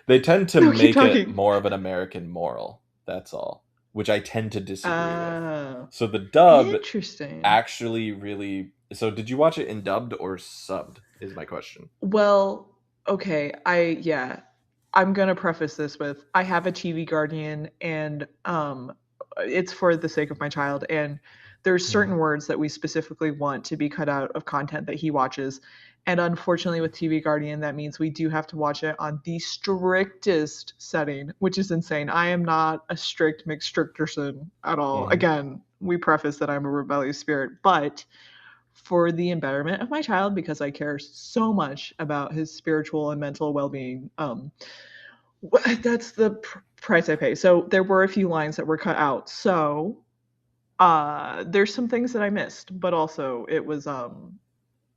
they tend to No, keep make it talking. more of an American moral. That's all, which I tend to disagree with. Oh, So the dub interesting. actually really. So did you watch it in dubbed or subbed? Is my question. Well, okay, yeah. I'm gonna preface this with I have a TV guardian and it's for the sake of my child and there's Hmm. certain words that we specifically want to be cut out of content that he watches. And unfortunately with TV Guardian that means we do have to watch it on the strictest setting, which is insane. I am not a strict McStricterson at all. Hmm. Again, we preface that I'm a rebellious spirit, but for the empowerment of my child because I care so much about his spiritual and mental well-being. That's the price I pay. So there were a few lines that were cut out. So there's some things that I missed, but also it was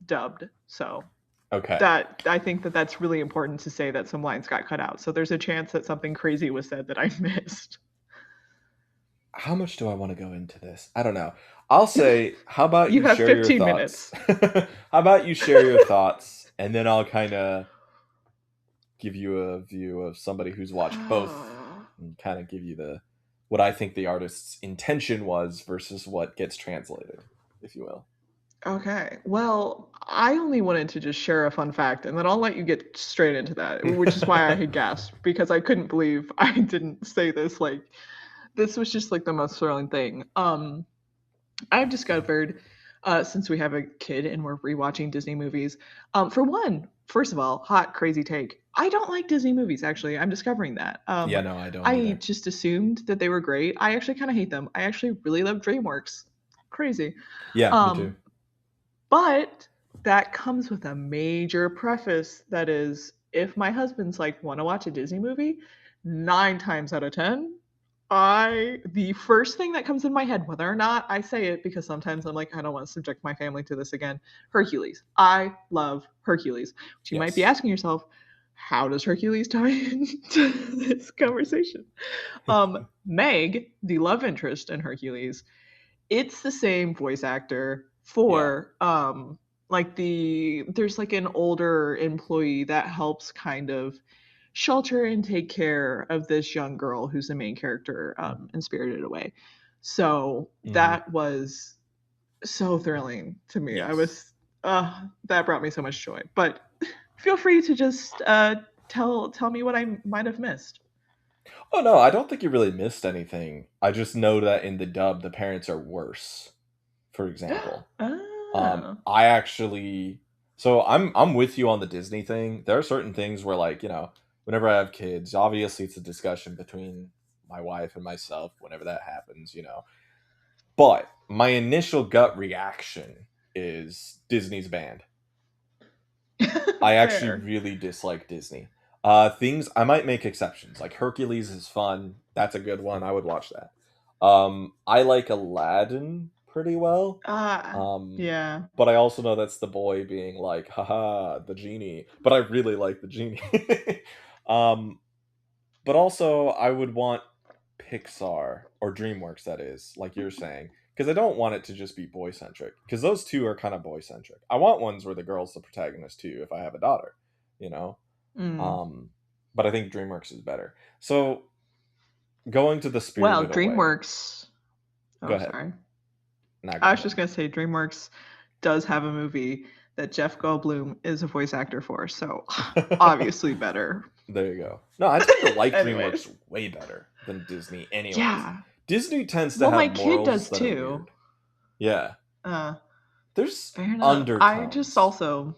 dubbed. So Okay. that I think that that's really important to say that some lines got cut out. So there's a chance that something crazy was said that I missed. How much do I want to go into this? I don't know. I'll say, how about You you have share your 15 thoughts? minutes. How about you share your thoughts, and then I'll kind of give you a view of somebody who's watched both, and kind of give you the what I think the artist's intention was versus what gets translated, if you will. Okay. Well, I only wanted to just share a fun fact, and then I'll let you get straight into that, which is why I had gasped because I couldn't believe I didn't say this. Like, this was just like the most thrilling thing. I've discovered since we have a kid and we're rewatching Disney movies. For one, first of all, hot crazy take. I don't like Disney movies. Actually, I'm discovering that. Yeah, no, I don't I either. just assumed that they were great. I actually kind of hate them. I actually really love DreamWorks. Crazy. Yeah, me too. Um, but that comes with a major preface that is, if my husband's like, want to watch a Disney movie, 9 times out of 10, the first thing that comes in my head, whether or not I say it, because sometimes I'm like, I don't want to subject my family to this again, Hercules. I love Hercules. But you might be Yes. asking yourself, how does Hercules tie into this conversation? Meg, the love interest in Hercules, it's the same voice actor Yeah. for like there's like an older employee that helps kind of shelter and take care of this young girl who's the main character in Spirited Away. So Hmm. that was so thrilling to me. I Yes. was that brought me so much joy. But feel free to just tell me what I might have missed. Oh no, I don't think you really missed anything. I just know that in the dub, the parents are worse. For example, Ah. I actually, so I'm with you on the Disney thing. There are certain things where, like, whenever I have kids, obviously it's a discussion between my wife and myself. Whenever that happens. But my initial gut reaction is Disney's banned. I actually Fair. really dislike Disney. Things I might make exceptions. Like Hercules is fun. That's a good one. I would watch that. I like Aladdin pretty well. Ah, Um, yeah. but I also know that's the boy being like, haha, the genie. But I really like the genie. um, but also I would want Pixar or DreamWorks, that is, like you're saying, because I don't want it to just be boy centric. Because those two are kind of boy centric. I want ones where the girl's the protagonist too. If I have a daughter, you know. Mm. Um, but I think DreamWorks is better. So going to the Well, Spirited Away. DreamWorks. Go Oh, ahead. sorry. Now go I was ahead. just gonna say DreamWorks does have a movie that Jeff Goldblum is a voice actor for, so obviously better. There you go. No, I tend to like DreamWorks Anyways, way better than Disney, anyways. yeah. Disney tends to Well, my have kid morals does that are too. weird. Yeah. Uh, There's Fair enough. I just undertones. also,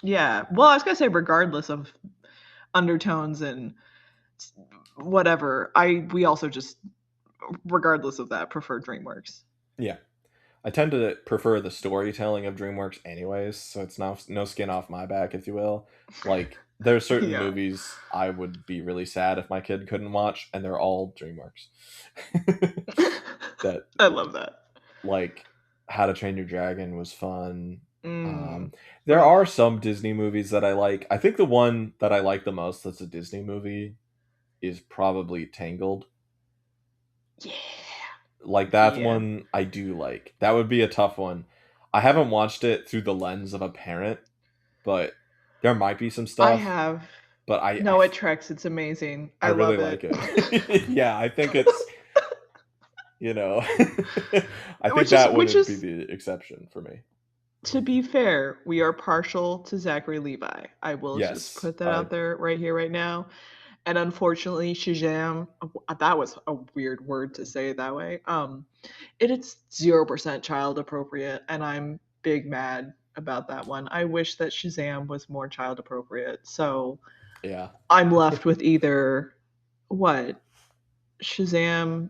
yeah. Well, I was gonna say regardless of undertones and whatever, I we also just regardless of that, prefer DreamWorks. Yeah. I tend to prefer the storytelling of DreamWorks anyways, so it's no skin off my back, if you will. Like, there are certain Yeah. movies I would be really sad if my kid couldn't watch, and they're all DreamWorks. That, I love that. like, How to Train Your Dragon was fun. Um, Mm. there Ugh. are some Disney movies that I like. I think the one that I like the most that's a Disney movie is probably Tangled. Yeah. Like, that Yeah. one I do like. That would be a tough one. I haven't watched it through the lens of a parent, but there might be some I stuff. have. But I No, it treks. It's amazing. I I really love it. like it. Yeah, I think it's, you know, I think which is that which wouldn't be is the exception for me. to be fair, we are partial to Zachary Levi. I will just Yes, put that I out there right here, right now. And unfortunately, Shazam, that was a weird word to say that way. It is 0% child appropriate, and I'm big mad about that one. I wish that Shazam was more child appropriate. So yeah. I'm left with either what? Shazam,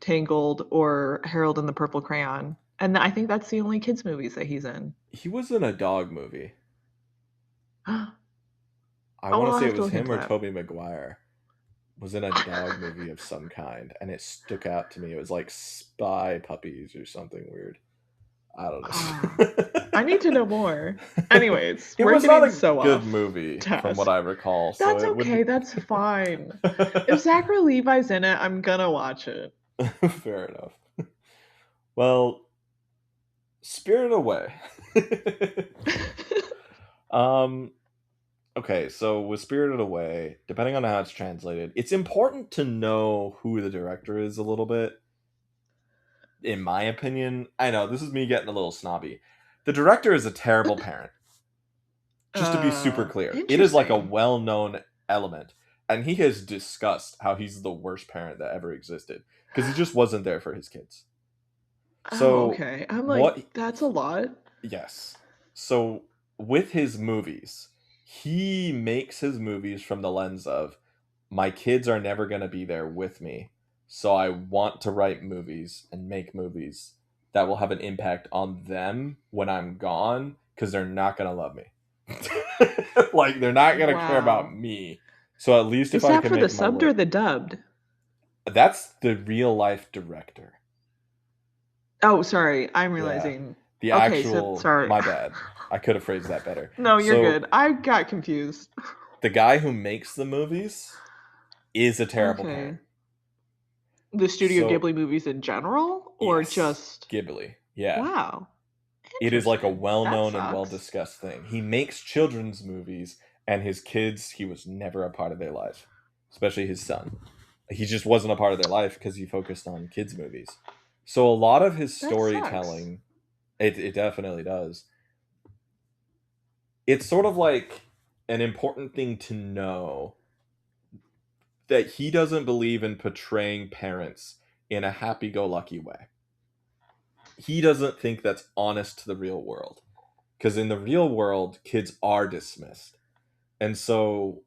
Tangled, or Harold and the Purple Crayon. And I think that's the only kids' movies that he's in. He was in a dog movie. Oh, I want well, to I'll say it have to was look him into or that. Toby Maguire was in a dog movie of some kind, and it stuck out to me. It was like Spy Puppies or something weird. I don't Oh, know. I need to know more. Anyways, It we're was not getting a so good off movie from what task. I recall, so That's it would be okay. That's fine. If Zachary Levi's in it, I'm gonna watch it. fair enough. Well, Spirit Away. um okay, so with Spirited Away, depending on how it's translated, it's important to know who the director is a little bit, in my opinion. I know this is me getting a little snobby. The director is a terrible parent. Just to be super clear, it is like a Interesting. well-known element, and he has discussed how he's the worst parent that ever existed because he just wasn't there for his kids. Oh, So okay. I'm like, what that's a lot. Yes. So with his movies, he makes his movies from the lens of my kids are never going to be there with me. So I want to write movies and make movies that will have an impact on them when I'm gone because they're not going to love me. Like, they're not going to care about Wow. me. So at least if Is I that can for the make my subbed or work. the dubbed? That's the real life director. Oh, sorry. I'm Yeah. realizing. The Okay, so actual, sorry. my bad. I could have phrased that better. No, you're So good. I got confused. the guy who makes the movies is a terrible parent. Okay. The Studio So, Ghibli movies in general, or yes, just Ghibli. Yeah. wow, It is like a interesting. That well-known and sucks. well-discussed thing. He makes children's movies, and his kids, he was never a part of their life, especially his son. He just wasn't a part of their life because he focused on kids movies. So a lot of his That sucks. storytelling, it definitely does. It's sort of like an important thing to know that he doesn't believe in portraying parents in a happy-go-lucky way. He doesn't think that's honest to the real world, because in the real world kids are dismissed. And so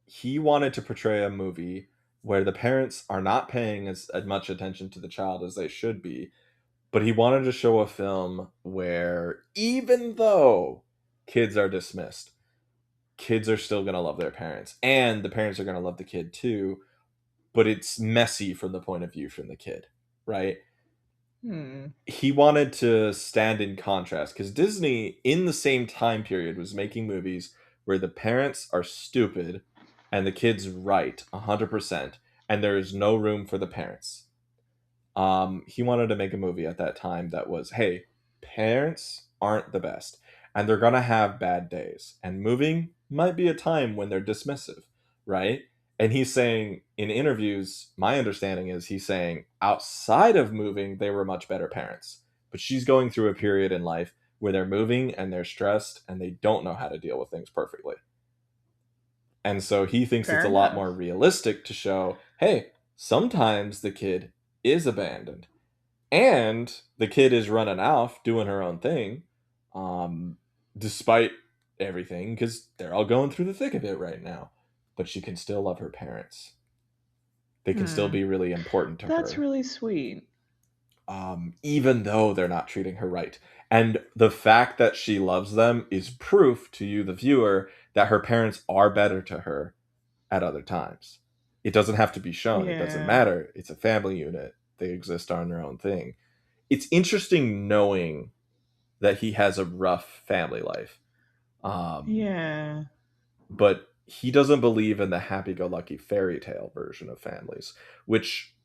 he wanted to portray a movie where the parents are not paying as much attention to the child as they should be, but he wanted to show a film where even though kids are dismissed, kids are still going to love their parents, and the parents are going to love the kid too, but it's messy from the point of view from the kid, right? Hmm. He wanted to stand in contrast because Disney, in the same time period, was making movies where the parents are stupid and the kids right 100%, and there is no room for the parents. He wanted to make a movie at that time that was, hey, parents aren't the best, and they're gonna have bad days, and moving might be a time when they're dismissive, right? And he's saying in interviews, my understanding is he's saying outside of moving, they were much better parents. But she's going through a period in life where they're moving and they're stressed and they don't know how to deal with things perfectly. And so he thinks it's Fair a lot enough. more realistic to show, hey, sometimes the kid is abandoned and the kid is running off doing her own thing, um, despite everything, because they're all going through the thick of it right now. But she can still love her parents. They can still Hmm. be really important to That's her, really sweet. even though they're not treating her right. And the fact that she loves them is proof to you, the viewer, that her parents are better to her at other times. It doesn't have to be shown. It doesn't Yeah. matter. It's a family unit. They exist on their own thing. It's interesting knowing that he has a rough family life. Um, Yeah. but he doesn't believe in the happy-go-lucky fairy tale version of families, which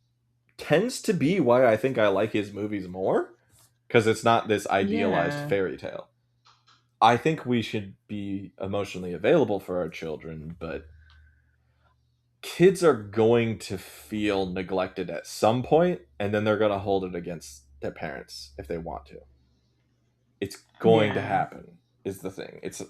tends to be why I think I like his movies more, because it's not this idealized Yeah. fairy tale. I think we should be emotionally available for our children, but kids are going to feel neglected at some point, and then they're going to hold it against their parents if they want to. It's going to Yeah. happen, is the thing. It's,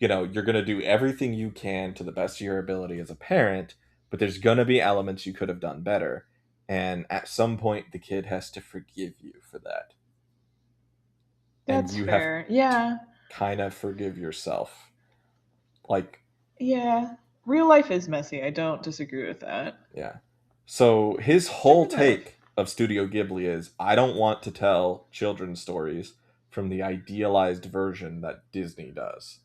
you're going to do everything you can to the best of your ability as a parent, but there's going to be elements you could have done better. And at some point, the kid has to forgive you for that. And That's you have fair. to Yeah. kind of forgive yourself. Like, Yeah. Real life is messy. I don't disagree with that. yeah. So his Fair whole enough. take of Studio Ghibli is, I don't want to tell children's stories from the idealized version that Disney does.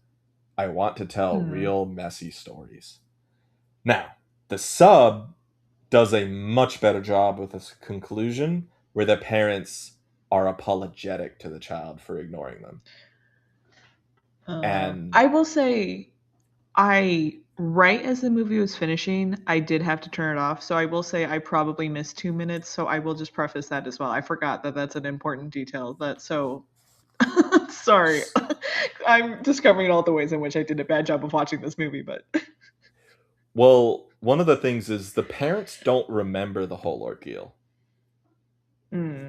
I want to tell Hmm. real messy stories. Now, the sub does a much better job with this conclusion where the parents are apologetic to the child for ignoring them. And I will say, I right as the movie was finishing, I did have to turn it off. So I will say I probably missed 2 minutes. So I will just preface that as well. I forgot that that's an important detail. That so sorry. I'm discovering all the ways in which I did a bad job of watching this movie, but well, one of the things is the parents don't remember the whole ordeal,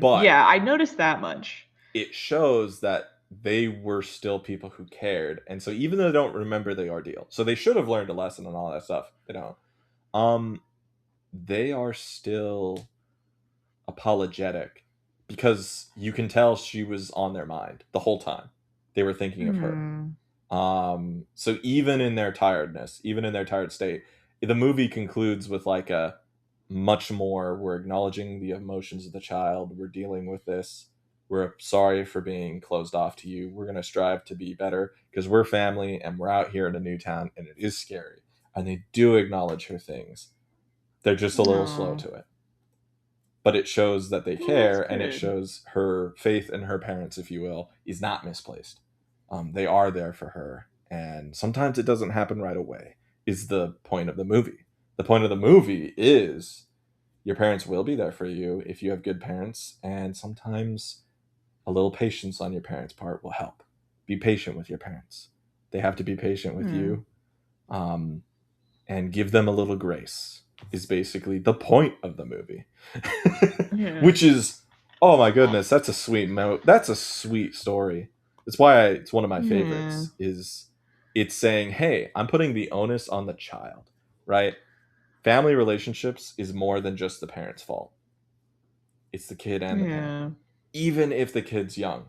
but yeah, I noticed that much. it shows that they were still people who cared. And so even though they don't remember the ordeal, so they should have learned a lesson and all that stuff, they don't. Um, they are still apologetic because you can tell she was on their mind the whole time. They were thinking of her. Hmm. So even in their tiredness, even in their tired state, the movie concludes with like a much more, we're acknowledging the emotions of the child, we're dealing with this, we're sorry for being closed off to you, we're going to strive to be better because we're family and we're out here in a new town and it is scary. And they do acknowledge her things. They're just a little slow Oh, to it, but it shows that they well, that's care, and it good. shows her faith in her parents, if you will, is not misplaced. They are there for her, and sometimes it doesn't happen right away, is the point of the movie. The point of the movie is your parents will be there for you if you have good parents, and sometimes a little patience on your parents' part will help. Be patient with your parents. They have to be patient with Hmm. you. Um, and give them a little grace is basically the point of the movie. Yeah. Which is, oh my goodness, that's a sweet story. That's why it's one of my Yeah. favorites, is it's saying, hey, I'm putting the onus on the child, right? Family relationships is more than just the parent's fault. It's the kid and the parent, Yeah. even if the kid's young.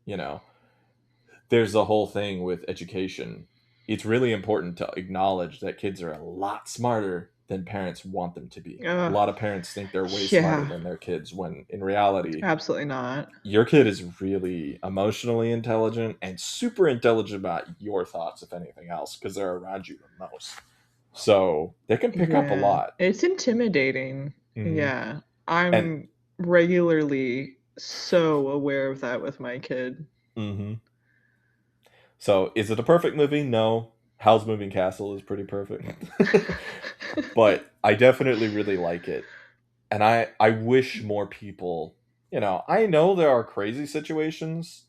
You know, there's a whole thing with education. It's really important to acknowledge that kids are a lot smarter than parents want them to be. A Ugh. lot of parents think they're way smarter Yeah. than their kids, when in reality, Absolutely not. your kid is really emotionally intelligent and super intelligent about your thoughts, if anything else, because they're around you the most. So they can pick up a Yeah. lot. It's intimidating. Hmm. Yeah. And I'm regularly so aware of that with my kid. hmm so, is it a perfect movie? No. Howl's Moving Castle is pretty perfect. But I definitely really like it. And I wish more people, I know there are crazy situations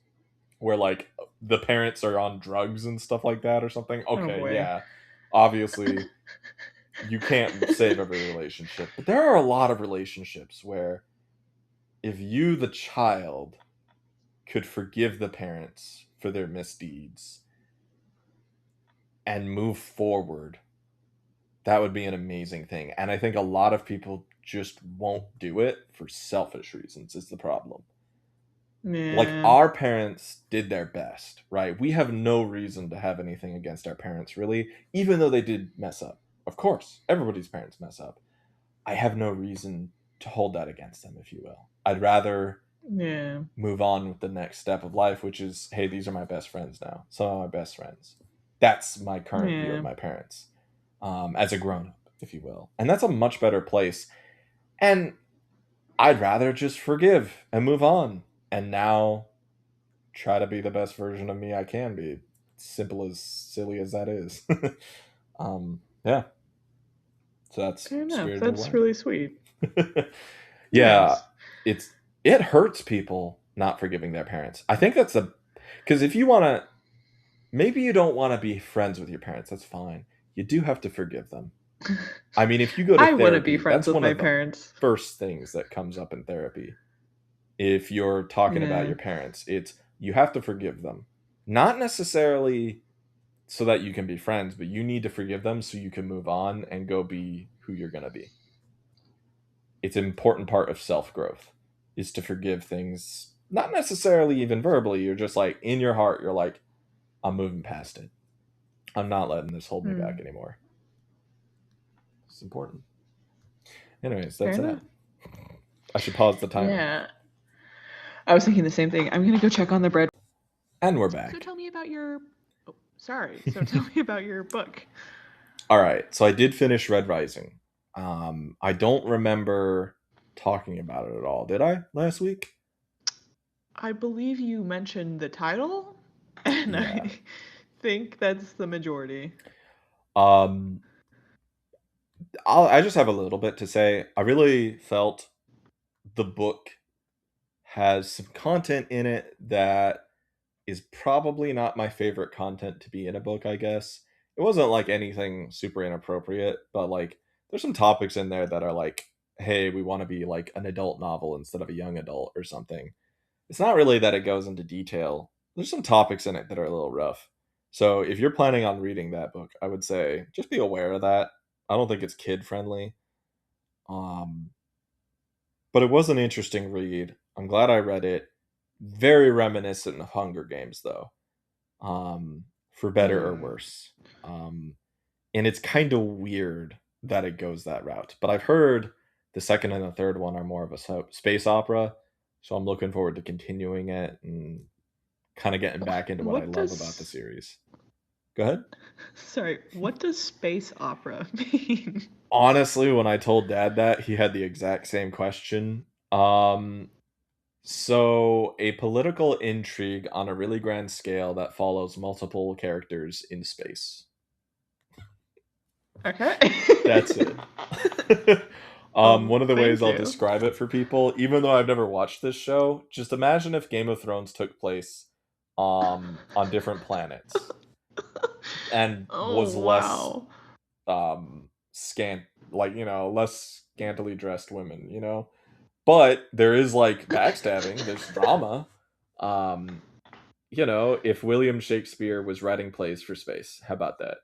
where like the parents are on drugs and stuff like that or something. Oh Okay, boy. yeah. Obviously, you can't save every relationship, but there are a lot of relationships where if you, the child, could forgive the parents for their misdeeds and move forward, that would be an amazing thing. And I think a lot of people just won't do it for selfish reasons, is the problem. Like, Yeah. our parents did their best, right? We have no reason to have anything against our parents, really, even though they did mess up. Of course, everybody's parents mess up. I have no reason to hold that against them, if you will. I'd rather Yeah. move on with the next step of life, which is, hey, these are my best friends now. Some of my best friends. That's my current view of Yeah. my parents, as a grown up, if you will. And that's a much better place. And I'd rather just forgive and move on. And now try to be the best version of me I can be. Simple as silly as that is. Yeah. So that's Fair enough. spirited That's away. really sweet. Yeah, Nice. it's it hurts people not forgiving their parents. I think that's a because if you want to, maybe you don't want to be friends with your parents. That's fine. You do have to forgive them. I mean, if you go to I wouldn't be therapy, friends that's with one my of the parents. first things that comes up in therapy. If you're talking about Yeah. your parents, it's you have to forgive them. Not necessarily so that you can be friends, but you need to forgive them so you can move on and go be who you're going to be. It's an important part of self growth is to forgive things, not necessarily even verbally. You're just like in your heart, you're like, I'm moving past it. I'm not letting this hold me back Hmm. anymore. It's important. Anyways, Fair that's that. enough. I should pause the timer. Yeah. I was thinking the same thing. I'm gonna go check on the bread. And we're So back. tell me about your. Oh, sorry. So tell me about your book. All right. So I did finish Red Rising. I don't remember talking about it at all. Did I last week? I believe you mentioned the title, and Yeah. I think that's the majority. Um, I just have a little bit to say. I really felt the book has some content in it that is probably not my favorite content to be in a book, I guess. It wasn't like anything super inappropriate, but like there's some topics in there that are like, hey, we want to be like an adult novel instead of a young adult or something. It's not really that it goes into detail. There's some topics in it that are a little rough. So if you're planning on reading that book, I would say just be aware of that. I don't think it's kid friendly. Um, but it was an interesting read. I'm glad I read it. Very reminiscent of Hunger Games, though, for better or Hmm. worse. And it's kind of weird that it goes that route. But I've heard the second and the third one are more of a space opera, so I'm looking forward to continuing it and kind of getting back into what I What love about the does. series. Go ahead. Sorry, what does space opera mean? Honestly, when I told Dad that, he had the exact same question. So, a political intrigue on a really grand scale that follows multiple characters in space. Okay. That's it. One of the ways Thank I'll you. describe it for people, even though I've never watched this show, just imagine if Game of Thrones took place on different planets and Oh, was less wow. scant, like, less scantily dressed women, but there is like backstabbing, there's drama. um if William Shakespeare was writing plays for space, how about that?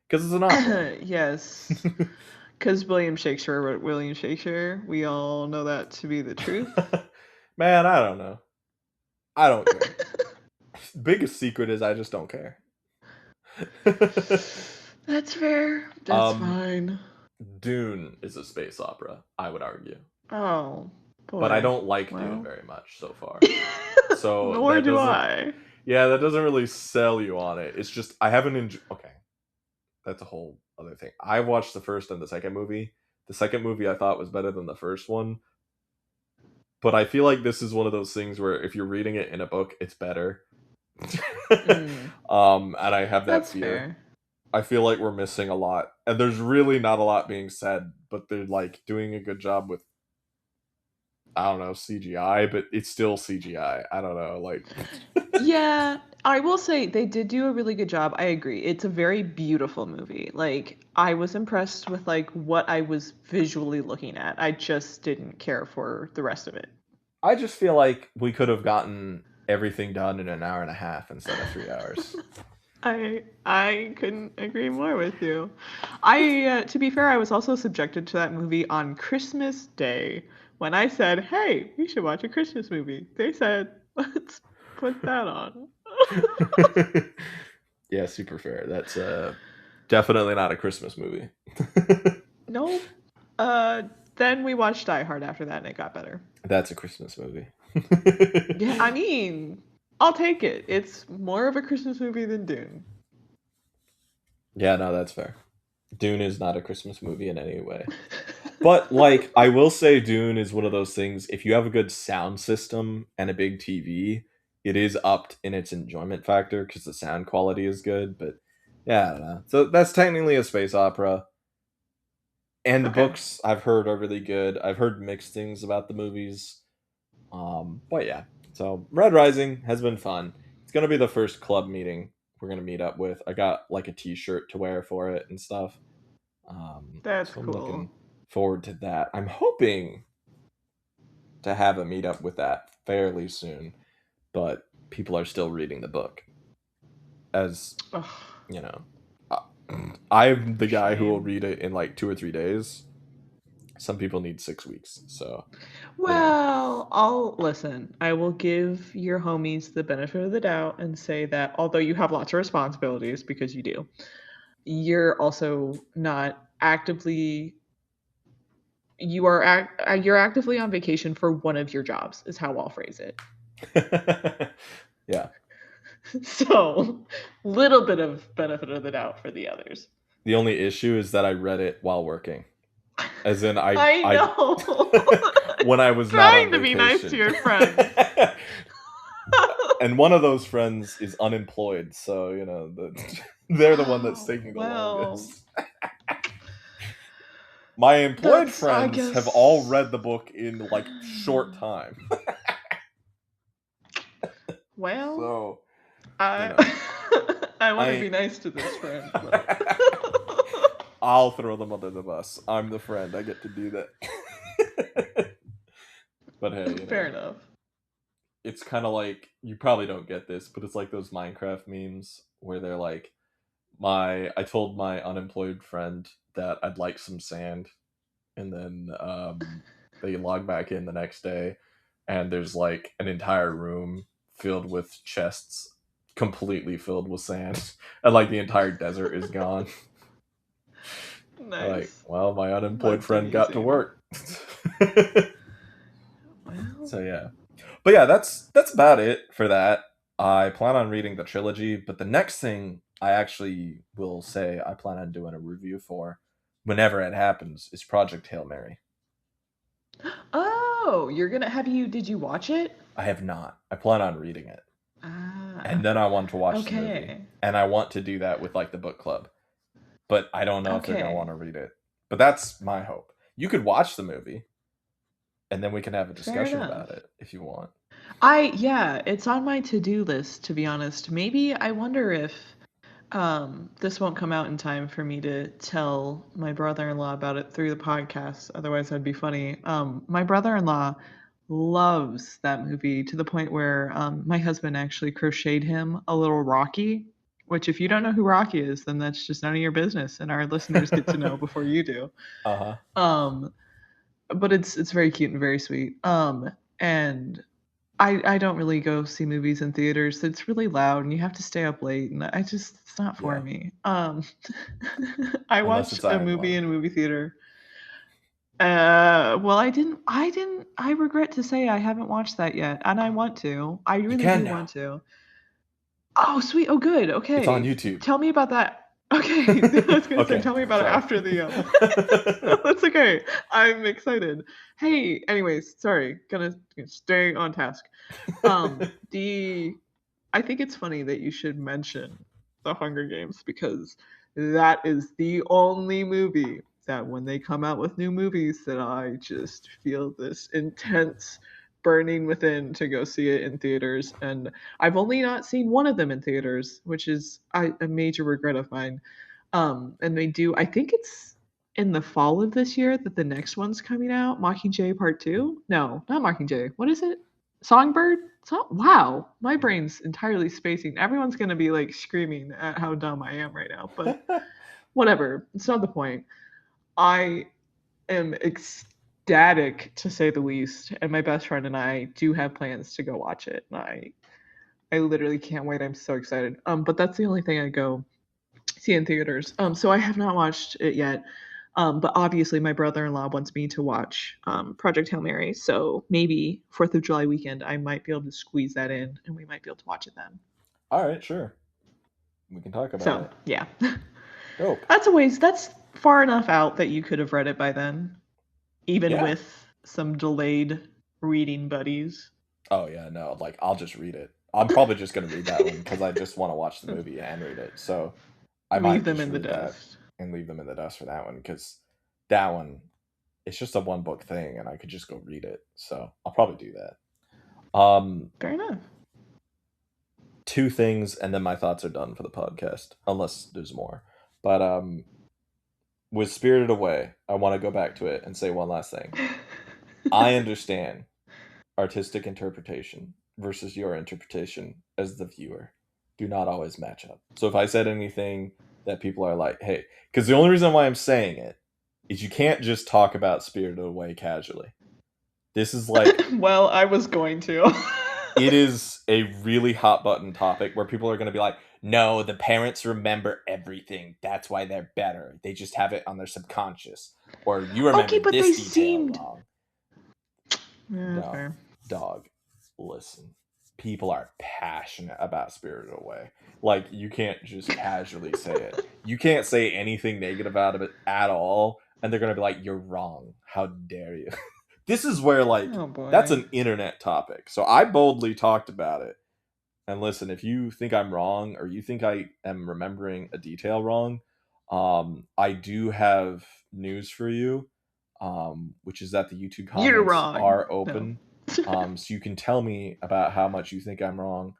Because it's an opera. Yes. Because William Shakespeare wrote William Shakespeare. We all know that to be the truth. Man, I don't know. I don't care. Biggest secret is I just don't care. That's fair. That's um fine. Dune is a space opera, I would argue, Oh, but I boy. don't like Dune Well, very much so far. So nor that do doesn't, I. yeah, that doesn't really sell you on it. It's just I haven't enjoyed. Okay, that's a whole other thing. I watched the first and the second movie. The second movie I thought was better than the first one, but I feel like this is one of those things where if you're reading it in a book, it's better. Mm, And I have that that's fear. fair. I feel like we're missing a lot, and there's really not a lot being said, but they're like doing a good job with, I don't know, CGI, but it's still CGI. I don't know, like. Yeah, I will say they did do a really good job. I agree. It's a very beautiful movie. Like, I was impressed with like what I was visually looking at. I just didn't care for the rest of it. I just feel like we could have gotten everything done in an hour and a half instead of 3 hours. I couldn't agree more with you. I to be fair, I was also subjected to that movie on Christmas Day when I said, "Hey, we should watch a Christmas movie." They said, "Let's put that on." Yeah, super fair. That's definitely not a Christmas movie. Nope. Uh, then we watched Die Hard after that, and it got better. That's a Christmas movie. Yeah, I mean, I'll take it. It's more of a Christmas movie than Dune. Yeah, no, that's fair. Dune is not a Christmas movie in any way. But like I will say Dune is one of those things if you have a good sound system and a big TV, it is upped in its enjoyment factor cuz the sound quality is good, but yeah, I don't know. So that's technically a space opera. And the Okay, books I've heard are really good. I've heard mixed things about the movies. But yeah. So Red Rising has been fun. It's going to be the first club meeting we're going to meet up with. I got like a t-shirt to wear for it and stuff. that's So I'm cool. looking forward to that. I'm hoping to have a meetup with that fairly soon, but people are still reading the book. As Ugh, you know, I- I'm the guy who will shame. read it in like 2 or 3 days. Some people need 6 weeks, so you know. Well, I'll listen. I will give your homies the benefit of the doubt and say that although you have lots of responsibilities because you do, you're also not actively you're actively on vacation for one of your jobs is how I'll phrase it. Yeah, So, little bit of benefit of the doubt for the others. the only issue is that I read it while working, as in I I know. when I was not on Trying to be nice to vacation. your friends. And one of those friends is unemployed, so you know they're the one that's Oh, taking the well, longest. My employed that's, I friends have all guess. read the book in like short time. Well, So, you I know, I want to I be nice to this friend, but I'll throw them under the bus. I'm the friend. I get to do that. But hey, you fair know, enough. it's kind of like you probably don't get this, but it's like those Minecraft memes where they're like, "My I told my unemployed friend that I'd like some sand," and then they log back in the next day, and there's like an entire room filled with chests, completely filled with sand, and like the entire desert is gone. Like, Nice. well, my unemployed That's friend got to amusing. work. Well, So yeah, but yeah, that's about it for that. I plan on reading the trilogy, but the next thing I actually will say I plan on doing a review for, whenever it happens, is Project Hail Mary. oh, you're gonna have you? Did you watch it? I have not. I plan on reading it, and Ah, then I want to watch the movie, okay, and I want to do that with like the book club. But I don't know if they're gonna want okay, to read it. But that's my hope. You could watch the movie, and then we can have a fair discussion about enough. it if you want. Yeah, it's on my to-do list to be honest. Maybe I wonder if this won't come out in time for me to tell my brother-in-law about it through the podcast. Otherwise, that'd be funny. My brother-in-law loves that movie to the point where my husband actually crocheted him a little Rocky. Which, if you don't know who Rocky is, then that's just none of your business, and our listeners get to know before you do. Uh huh. Um, but it's very cute and very sweet. And I don't really go see movies in theaters. It's really loud and you have to stay up late and I just it's not for Yeah. me. I Unless watched it's a Iron movie Man. in a movie theater. Well, I regret to say I haven't watched that yet and I want to. I You really can do now. want to. Oh, sweet. Oh, good. It's on Okay. YouTube. Tell me about that. Okay. I was gonna say, Okay. tell me about it Sorry. after the No, that's okay. I'm excited. Hey, anyways, sorry. Gonna stay on task. The I think it's funny that you should mention The Hunger Games because that is the only movie that when they come out with new movies that I just feel this intense burning within to go see it in theaters. And I've only not seen one of them in theaters, which is a major regret of mine. And they do, I think it's in the fall of this year that the next one's coming out, Mockingjay Part 2. No, not Mockingjay. What is it? Songbird? Wow, my brain's entirely spacing. Everyone's gonna be like screaming at how dumb I am right now, but whatever. It's not the point. I am ecstatic to say the least, and my best friend and I do have plans to go watch it. And I literally can't wait. I'm so excited. But that's the only thing I go see in theaters. So I have not watched it yet. But obviously, my brother-in-law wants me to watch Project Hail Mary, so maybe Fourth of July weekend, I might be able to squeeze that in, and we might be able to watch it then. All right, sure. We can talk about So it. yeah, Dope. that's a ways. That's far enough out that you could have read it by then, even Yeah. with some delayed reading buddies. Oh yeah, no, like I'll just read it. I'm probably just gonna read that one because I just want to watch the movie and read it. So I Leave might them just in the read that dust. and leave them in the dust for that one because that one it's just a one book thing and I could just go read it. So I'll probably do that. Fair enough. Two things and then my thoughts are done for the podcast unless there's more. But with Spirited Away, I want to go back to it and say one last thing. I understand artistic interpretation versus your interpretation as the viewer do not always match up. So if I said anything that people are like, hey, because the only reason why I'm saying it is you can't just talk about Spirited Away casually. This is like, Well, I was going to. it is a really hot button topic where people are going to be like, no, the parents remember everything. That's why they're better. They just have it on their subconscious. Or you Okay, remembered but they this detail seemed. wrong. Yeah, that's No, fair. dog, listen. People are passionate about Spirited Away. Like, you can't just casually say it. You can't say anything negative out of it at all, and they're going to be like, you're wrong. How dare you? This is where, like, Oh that's boy. an internet topic. So I boldly talked about it. And listen, if you think I'm wrong or you think I am remembering a detail wrong, I do have news for you, which is that the YouTube You're comments wrong. are No. open. So you can tell me about how much you think I'm wrong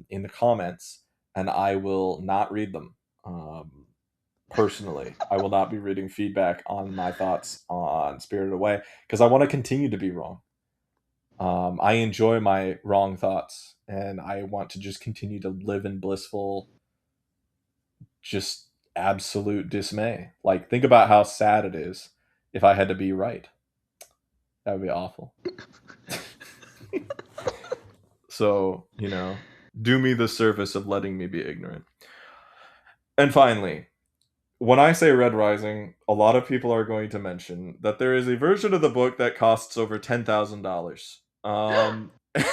in the comments, and I will not read them. Personally, I will not be reading feedback on my thoughts on Spirited Away because I want to continue to be wrong. I enjoy my wrong thoughts, and I want to just continue to live in blissful, just absolute dismay. Like, think about how sad it is if I had to be right. That would be awful. So, do me the service of letting me be ignorant. And finally, when I say Red Rising, a lot of people are going to mention that there is a version of the book that costs over $10,000.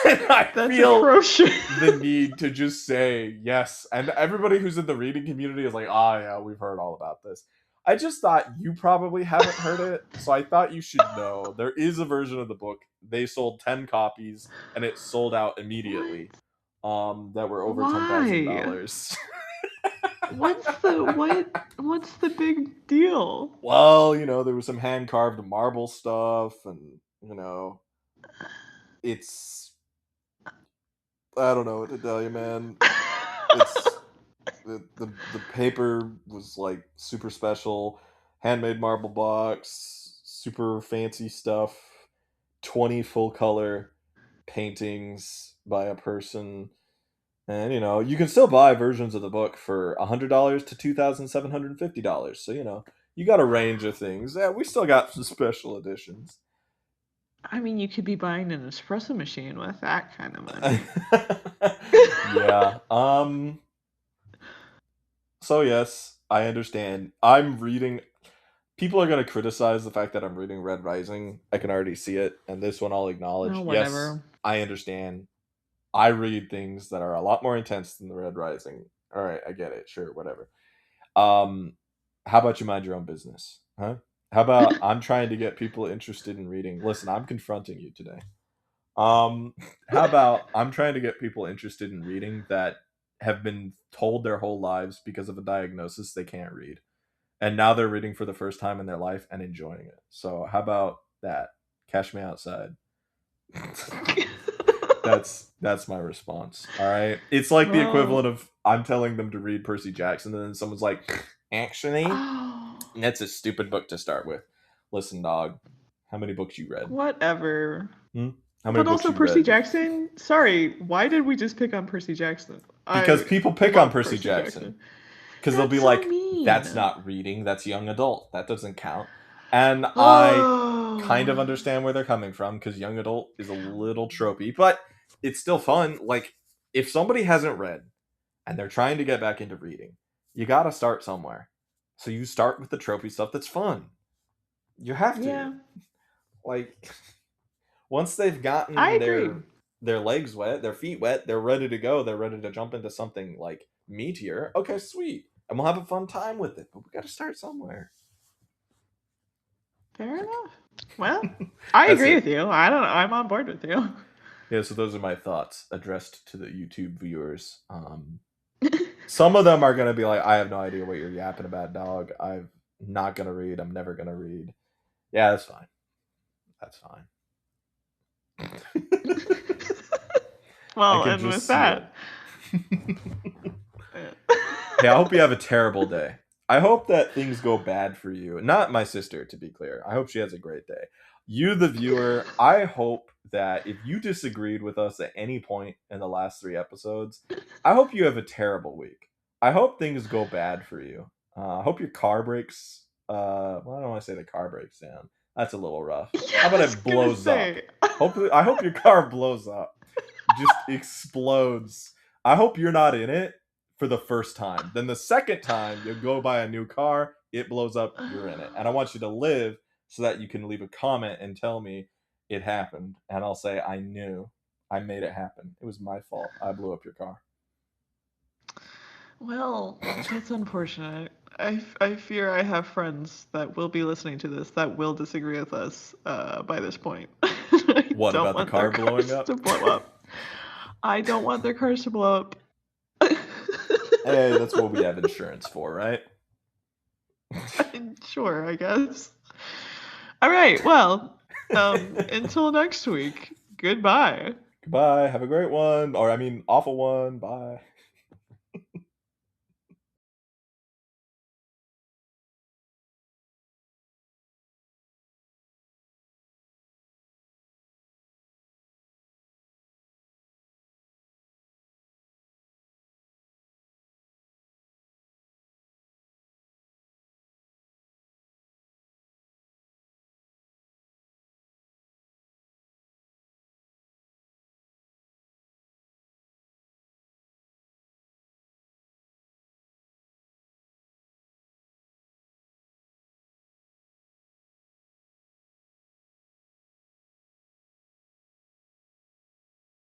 And I That's feel atrocious. the need to just say yes. And everybody who's in the reading community is like, ah, yeah, we've heard all about this. I just thought you probably haven't heard it, so I thought you should know. There is a version of the book. They sold 10 copies, and it sold out What? immediately. That were over ten thousand Why? dollars. What's the big deal? Well, there was some hand carved marble stuff, and it's I don't know what to tell you, man. It's the paper was like super special, handmade marble box, super fancy stuff, 20 full color paintings by a person. And you can still buy versions of the book for $100 to $2,750. So you got a range of things. Yeah, we still got some special editions. I mean, you could be buying an espresso machine with that kind of money. Yeah. So yes, I understand. I'm reading. People are going to criticize the fact that I'm reading Red Rising. I can already see it, and this one I'll Oh, acknowledge. Yes, whatever. I understand. I read things that are a lot more intense than the Red Rising. All right, I get it. Sure, whatever. Um, how about you mind your own business, huh? How about I'm trying to get people interested in reading? Listen, I'm confronting you today. Um, how about I'm trying to get people interested in reading that have been told their whole lives because of a diagnosis they can't read, and now they're reading for the first time in their life and enjoying it. So how about that? Cash me outside. That's my response. All right. It's like the equivalent Well, of I'm telling them to read Percy Jackson, and then someone's like, actually, oh, that's a stupid book to start with. Listen, dog, how many books you read? whatever. Hmm? How many But books also, you Percy read? Jackson. Sorry, why did we just pick on Percy Jackson? Because I people pick on love Percy Percy Jackson. Jackson. Because they'll That's be so like, mean. that's not reading, that's young adult. That doesn't count. And I kind of Oh. understand where they're coming from because young adult is a little tropey, but it's still fun. Like, if somebody hasn't read and they're trying to get back into reading, you got to start somewhere. So you start with the trophy stuff that's fun. You have to. Yeah, Like once they've I gotten agree. their legs wet, their feet wet, they're ready to go. They're ready to jump into something like meteor. Okay, sweet. And we'll have a fun time with it. But we got to start somewhere. Fair enough. Well, I That's agree it. with you. I don't. I'm on board with you. Yeah, so those are my thoughts addressed to the YouTube viewers. Some of them are going to be like, I have no idea what you're yapping about, dog. I'm not going to read. I'm never going to read. Yeah, that's fine. That's fine. I Well, can and just with see it. that, Hey, I hope you have a terrible day. I hope that things go bad for you. Not my sister, to be clear. I hope she has a great day. You, the viewer, I hope that if you disagreed with us at any point in the last 3 episodes, I hope you have a terrible week. I hope things go bad for you. I hope your car breaks. Well, I don't want to say the car breaks down. That's a little rough. yeah, How I about was it gonna blows up? say. Hopefully, I hope your car blows up. Just explodes. I hope you're not in it for the first time. Then the second time, you'll go buy a new car, it blows up, you're in it. And I want you to live so that you can leave a comment and tell me it happened. And I'll say, I knew. I made it happen. It was my fault. I blew up your car. Well, that's unfortunate. I fear I have friends that will be listening to this that will disagree with us by this point. I What don't about the want their car blowing cars up? to blow up. I don't want their cars to blow up. Hey, that's what we have insurance for, right? Sure, I guess. All right, well, until next week, goodbye. Goodbye. Have a great one. Or, I mean, awful one. Bye.